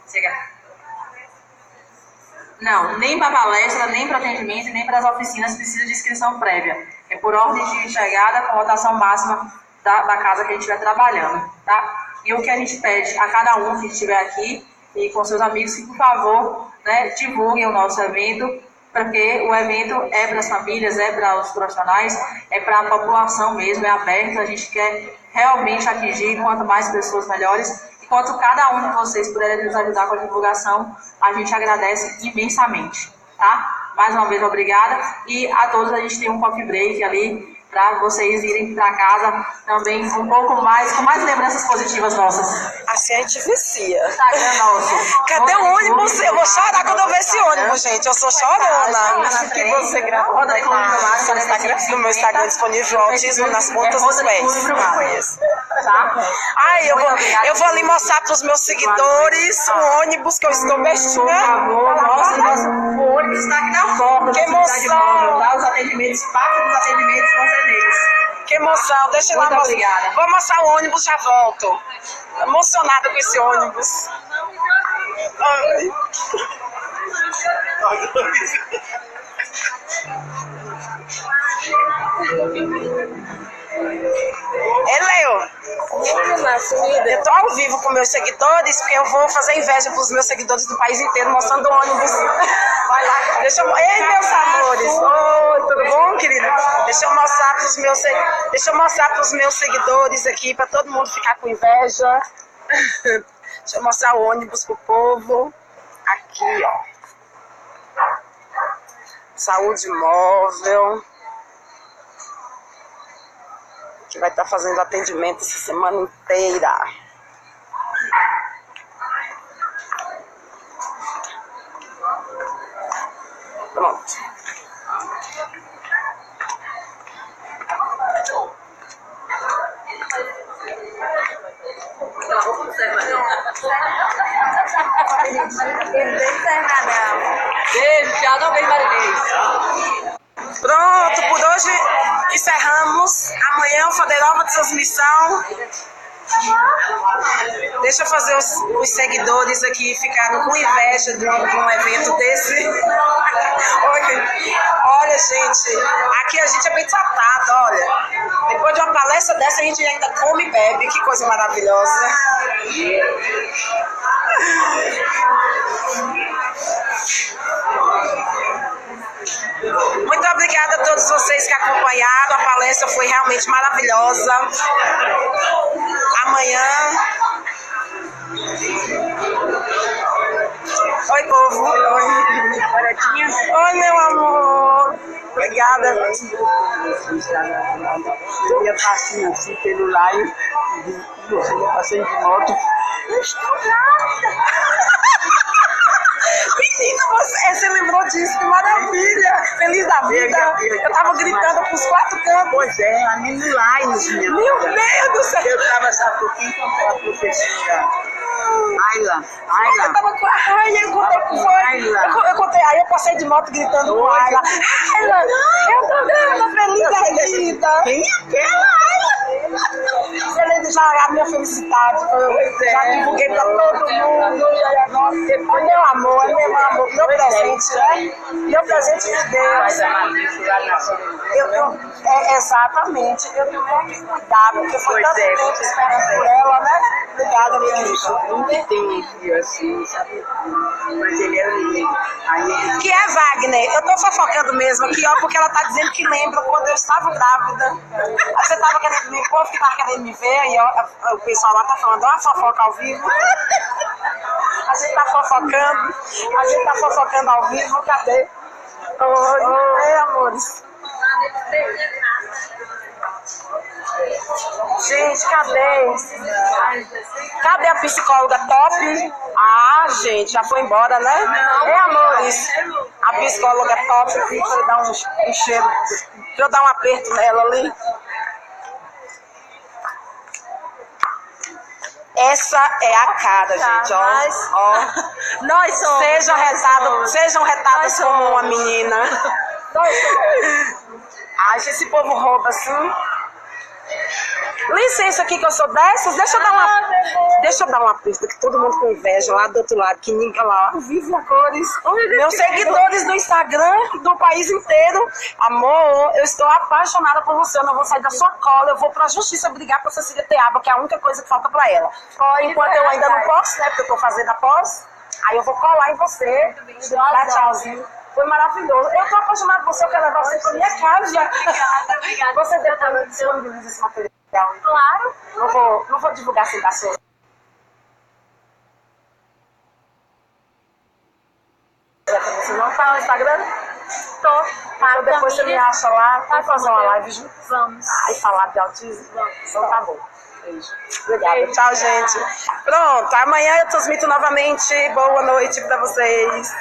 Não, nem para palestra, nem para atendimento, nem para as oficinas precisa de inscrição prévia. É por ordem de chegada com votação máxima da casa que a gente estiver trabalhando, tá? E o que a gente pede a cada um que estiver aqui e com seus amigos, que por favor, né, divulguem o nosso evento, porque o evento é para as famílias, é para os profissionais, é para a população mesmo, é aberto, a gente quer realmente atingir quanto mais pessoas melhores. Enquanto cada um de vocês puderem nos ajudar com a divulgação, a gente agradece imensamente, tá? Mais uma vez, obrigada. E a todos a gente tem um coffee break ali, para vocês irem para casa também um pouco mais, com mais lembranças positivas nossas. Assim a gente vicia. Instagram nosso. Cadê o ônibus? Eu vou chorar quando eu ver esse ônibus, gente. Eu sou chorona. Que você grava Roda de clube no meu Instagram disponível, autismo nas pontas dos pés. Tá? Ai, eu vou ali mostrar para os meus seguidores o ônibus que eu estou vestindo. Por favor, mostra o ônibus está aqui na porta. Que emoção! Tá? Os atendimentos, parte dos atendimentos vão ser deles. Que emoção, deixa eu lá mostrar. Obrigada. Vou mostrar o ônibus, já volto. Emocionada com esse ônibus. Ai. Leo, eu tô ao vivo com meus seguidores, porque eu vou fazer inveja pros meus seguidores do país inteiro, mostrando o ônibus. Vai lá, deixa eu... Ei, meus amores! Oi, tudo bom, querida? Deixa eu mostrar pros meus seguidores aqui, pra todo mundo ficar com inveja. Deixa eu mostrar o ônibus pro povo. Aqui, ó. Saúde móvel. Que vai estar fazendo atendimento essa semana inteira. Pronto. Beijo, tchau, não beijo, Marinês. Pronto, por hoje encerramos. Amanhã eu farei nova transmissão. Deixa eu fazer os seguidores aqui ficaram com inveja de um evento desse. Olha, gente, aqui a gente é bem tratado, olha. Depois de uma palestra dessa a gente ainda come e bebe, que coisa maravilhosa. Muito obrigada a todos vocês que acompanharam. A palestra foi realmente maravilhosa. Amanhã. Oi, povo. Oi, meu amor. Obrigada. Eu ia estar assim pelo live e você ia passando de moto. Eu estou grávida. Menina, você lembrou disso? Que maravilha. Feliz da vida. Eu tava gritando pros 4 cantos. Pois é, a menina live. Meu Deus do céu. Eu tava, sabe por quem encontrei a professora? Ayla. Eu tava com a Ayla, eu contei com foi. Eu contei, aí eu passei de moto gritando com a Ayla. Ayla, eu tô grávida, feliz da vida. Quem é aquela Ayla? Feliz já a minha felicidade. Eu já divulguei pra todo mundo. Foi meu amor, é meu amor, meu presente, né? Meu presente de Deus. Exatamente. Eu tenho que cuidar, porque foi tanto tempo esperando por ela, né? Obrigada, minha amiga. Nunca tem filho assim, sabe? Mas ele era lindo. Que é Wagner. Eu tô fofocando mesmo aqui, ó, porque ela tá dizendo que lembra quando eu estava grávida. Você tava querendo me, o povo que tava querendo me ver, e ó, o pessoal lá tá falando, ó, a fofoca ao vivo. A gente tá fofocando ao vivo, cadê? Oi, amores. Gente, cadê? Cadê a psicóloga top? Ah, gente, já foi embora, né? Amores. A psicóloga top, deixa eu dar um cheiro, deixa eu dar um aperto nela ali. Essa é a cara, gente, ó. Nós somos. Sejam retadas como uma menina. Ai, esse povo rouba assim. Licença aqui que eu sou dessas. Deixa eu dar uma pista que todo mundo com inveja lá do outro lado, que ninguém lá, vive a cores. Meus seguidores do Instagram, do país inteiro. Amor, eu estou apaixonada por você. Eu não vou sair da sua cola. Eu vou pra justiça brigar pra Cecília Teaba, que é a única coisa que falta pra ela. Enquanto eu ainda não posso, né? Porque eu tô fazendo a pós. Aí eu vou colar em você. Dar tchauzinho. Foi maravilhoso. Eu tô apaixonada por você, eu quero levar você pra minha casa. Obrigada. Você depois disponibiliza esse material. Claro. Não vou divulgar sem dar sua. Você não tá no Instagram? Tô. Então depois você me acha lá. Vamos fazer uma live junto? Vamos. E falar de autismo? Então tá bom. Beijo. Obrigada. Tchau, gente. Pronto, amanhã eu transmito novamente. Boa noite pra vocês.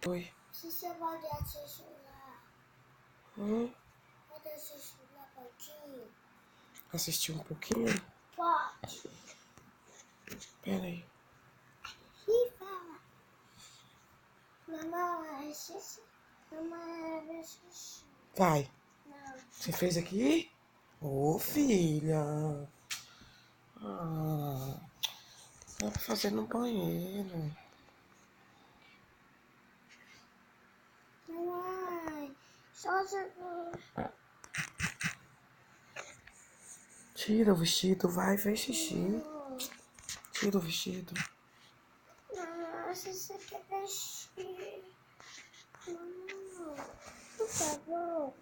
Oi. Você pode assistir lá? Pode assistir lá um pouquinho? Assistir um pouquinho? Pode. Pera aí. E fala. Mamãe, assiste. Mamãe, assiste. Vai. Não. Você fez aqui? Ô, filha. Dá pra fazer no banheiro. Mamãe, só você... Tira o vestido, vai xixi. Tira o vestido. Nossa, você quer vestir. Por favor.